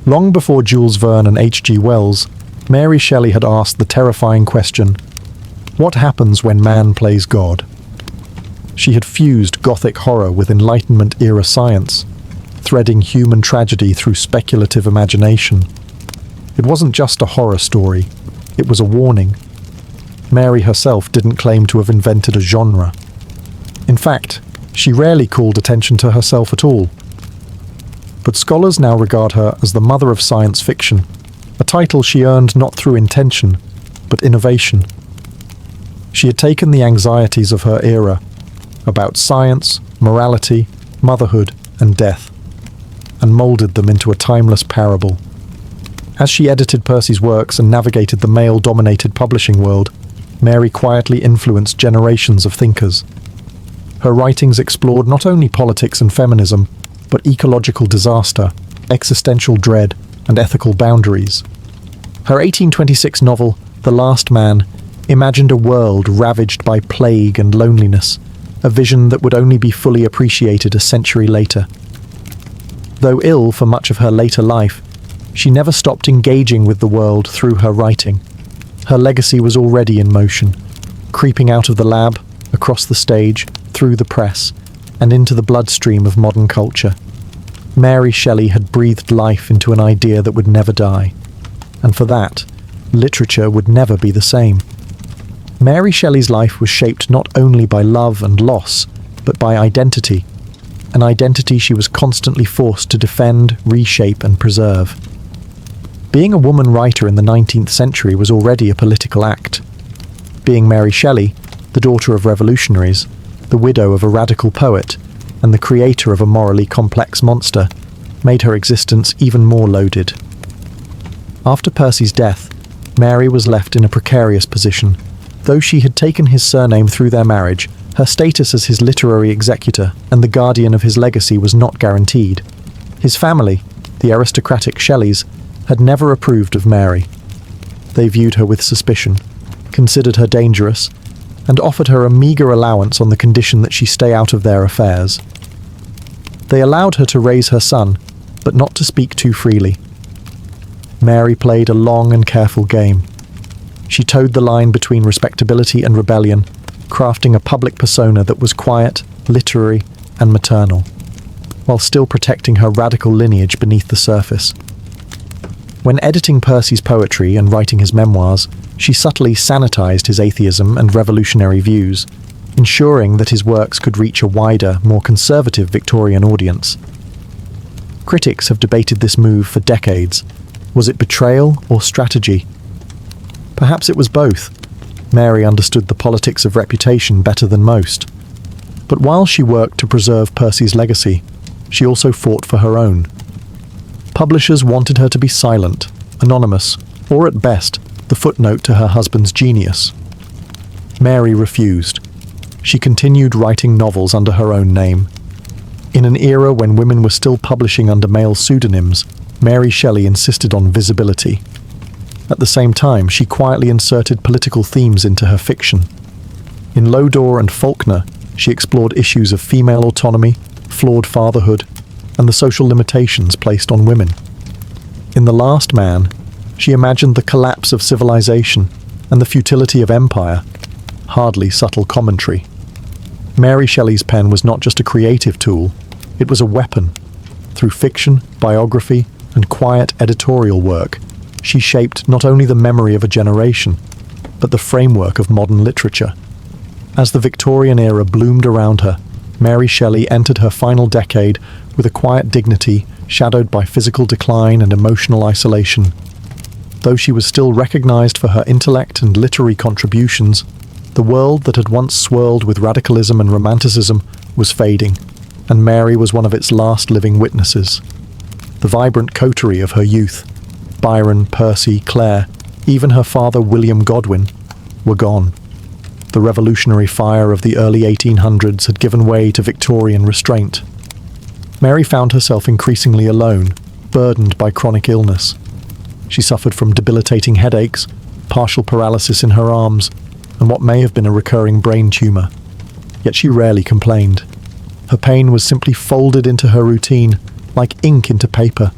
Long before Jules Verne and H.G. Wells, Mary Shelley had asked the terrifying question, what happens when man plays God? She had fused Gothic horror with Enlightenment-era science, threading human tragedy through speculative imagination. It wasn't just a horror story, it was a warning. Mary herself didn't claim to have invented a genre. In fact, she rarely called attention to herself at all. But scholars now regard her as the mother of science fiction, a title she earned not through intention, but innovation. She had taken the anxieties of her era, about science, morality, motherhood, and death, and moulded them into a timeless parable. As she edited Percy's works and navigated the male-dominated publishing world, Mary quietly influenced generations of thinkers. Her writings explored not only politics and feminism, but ecological disaster, existential dread, and ethical boundaries. Her 1826 novel, The Last Man, imagined a world ravaged by plague and loneliness, a vision that would only be fully appreciated a century later. Though ill for much of her later life, she never stopped engaging with the world through her writing. Her legacy was already in motion, creeping out of the lab, across the stage, through the press, and into the bloodstream of modern culture. Mary Shelley had breathed life into an idea that would never die, and for that, literature would never be the same. Mary Shelley's life was shaped not only by love and loss, but by identity, an identity she was constantly forced to defend, reshape, and preserve. Being a woman writer in the 19th century was already a political act. Being Mary Shelley, the daughter of revolutionaries, the widow of a radical poet, and the creator of a morally complex monster, made her existence even more loaded. After Percy's death, Mary was left in a precarious position. Though she had taken his surname through their marriage, her status as his literary executor and the guardian of his legacy was not guaranteed. His family, the aristocratic Shelleys, had never approved of Mary. They viewed her with suspicion, considered her dangerous, and offered her a meagre allowance on the condition that she stay out of their affairs. They allowed her to raise her son, but not to speak too freely. Mary played a long and careful game. She towed the line between respectability and rebellion, crafting a public persona that was quiet, literary, and maternal, while still protecting her radical lineage beneath the surface. When editing Percy's poetry and writing his memoirs, she subtly sanitized his atheism and revolutionary views, ensuring that his works could reach a wider, more conservative Victorian audience. Critics have debated this move for decades. Was it betrayal or strategy? Perhaps it was both. Mary understood the politics of reputation better than most. But while she worked to preserve Percy's legacy, she also fought for her own. Publishers wanted her to be silent, anonymous, or at best, the footnote to her husband's genius. Mary refused. She continued writing novels under her own name. In an era when women were still publishing under male pseudonyms, Mary Shelley insisted on visibility. At the same time, she quietly inserted political themes into her fiction. In Lodore and Faulkner, she explored issues of female autonomy, flawed fatherhood, and the social limitations placed on women. In The Last Man, she imagined the collapse of civilization and the futility of empire, hardly subtle commentary. Mary Shelley's pen was not just a creative tool, it was a weapon. Through fiction, biography, and quiet editorial work, she shaped not only the memory of a generation, but the framework of modern literature. As the Victorian era bloomed around her, Mary Shelley entered her final decade with a quiet dignity shadowed by physical decline and emotional isolation. Though she was still recognized for her intellect and literary contributions, the world that had once swirled with radicalism and romanticism was fading, and Mary was one of its last living witnesses. The vibrant coterie of her youth, Byron, Percy, Clare, even her father William Godwin, were gone. The revolutionary fire of the early 1800s had given way to Victorian restraint. Mary found herself increasingly alone, burdened by chronic illness. She suffered from debilitating headaches, partial paralysis in her arms, and what may have been a recurring brain tumor. Yet she rarely complained. Her pain was simply folded into her routine, like ink into paper.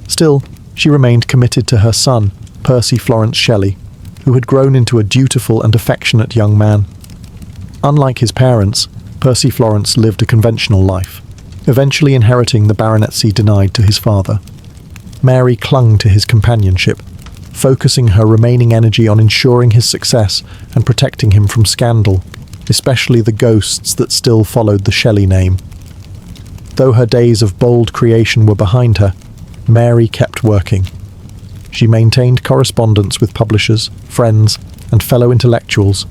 Still, she remained committed to her son, Percy Florence Shelley, who had grown into a dutiful and affectionate young man. Unlike his parents, Percy Florence lived a conventional life, eventually inheriting the baronetcy denied to his father. Mary clung to his companionship, focusing her remaining energy on ensuring his success and protecting him from scandal, especially the ghosts that still followed the Shelley name. Though her days of bold creation were behind her, Mary kept working. She maintained correspondence with publishers, friends, and fellow intellectuals.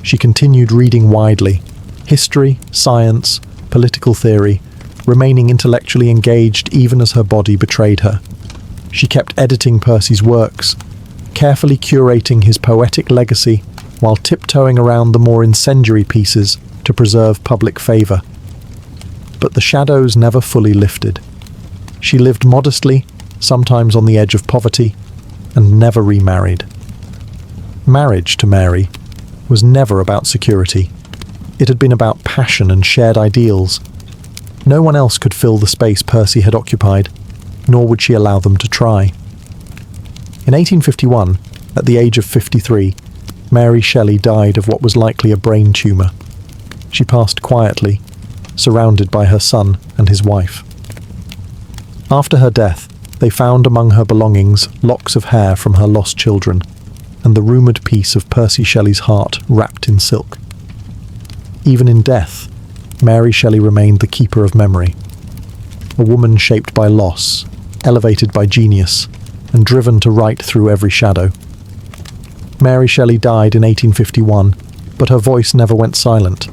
She continued reading widely: history, science, political theory, remaining intellectually engaged even as her body betrayed her. She kept editing Percy's works, carefully curating his poetic legacy while tiptoeing around the more incendiary pieces to preserve public favour. But the shadows never fully lifted. She lived modestly, sometimes on the edge of poverty, and never remarried. Marriage to Mary was never about security. It had been about passion and shared ideals. No one else could fill the space Percy had occupied, nor would she allow them to try. In 1851, at the age of 53, Mary Shelley died of what was likely a brain tumour. She passed quietly, surrounded by her son and his wife. After her death, they found among her belongings locks of hair from her lost children, and the rumoured piece of Percy Shelley's heart wrapped in silk. Even in death, Mary Shelley remained the keeper of memory. A woman shaped by loss, elevated by genius, and driven to write through every shadow. Mary Shelley died in 1851, but her voice never went silent.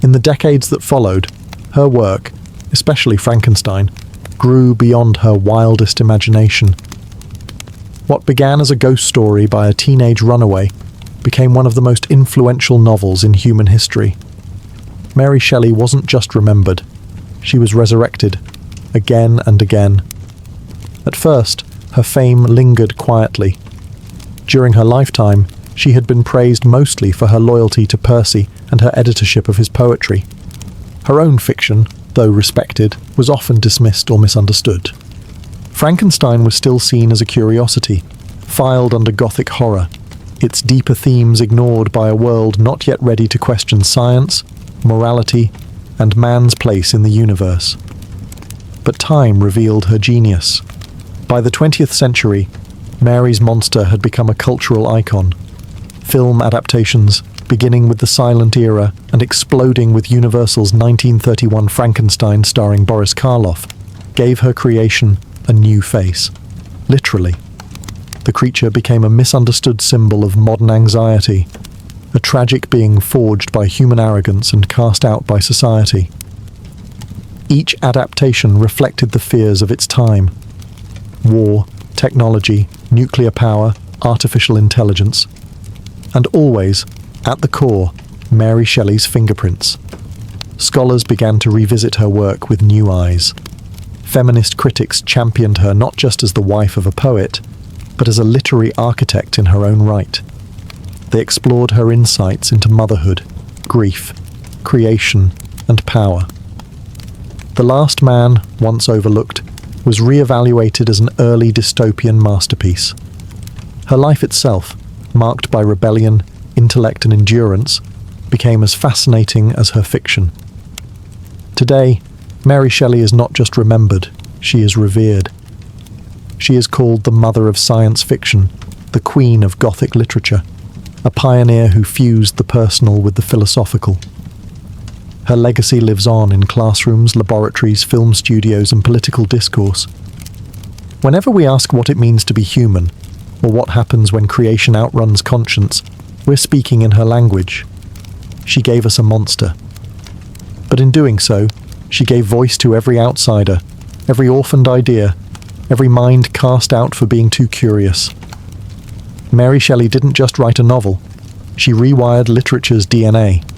In the decades that followed, her work, especially Frankenstein, grew beyond her wildest imagination. What began as a ghost story by a teenage runaway became one of the most influential novels in human history. Mary Shelley wasn't just remembered, she was resurrected, again and again. At first, her fame lingered quietly. During her lifetime, she had been praised mostly for her loyalty to Percy and her editorship of his poetry. Her own fiction, though respected, was often dismissed or misunderstood. Frankenstein was still seen as a curiosity, filed under Gothic horror, its deeper themes ignored by a world not yet ready to question science, morality, and man's place in the universe. But time revealed her genius. By the 20th century, Mary's monster had become a cultural icon. Film adaptations, beginning with the silent era and exploding with Universal's 1931 Frankenstein starring Boris Karloff, gave her creation a new face. Literally. The creature became a misunderstood symbol of modern anxiety, a tragic being forged by human arrogance and cast out by society. Each adaptation reflected the fears of its time. War, technology, nuclear power, artificial intelligence. And always, at the core, Mary Shelley's fingerprints. Scholars began to revisit her work with new eyes. Feminist critics championed her not just as the wife of a poet, but as a literary architect in her own right. They explored her insights into motherhood, grief, creation, and power. The Last Man, once overlooked, was re-evaluated as an early dystopian masterpiece. Her life itself, marked by rebellion, intellect, and endurance, became as fascinating as her fiction. Today, Mary Shelley is not just remembered, she is revered. She is called the mother of science fiction, the queen of Gothic literature, a pioneer who fused the personal with the philosophical. Her legacy lives on in classrooms, laboratories, film studios, and political discourse. Whenever we ask what it means to be human, or what happens when creation outruns conscience, we're speaking in her language. She gave us a monster. But in doing so, she gave voice to every outsider, every orphaned idea, every mind cast out for being too curious. Mary Shelley didn't just write a novel, she rewired literature's DNA.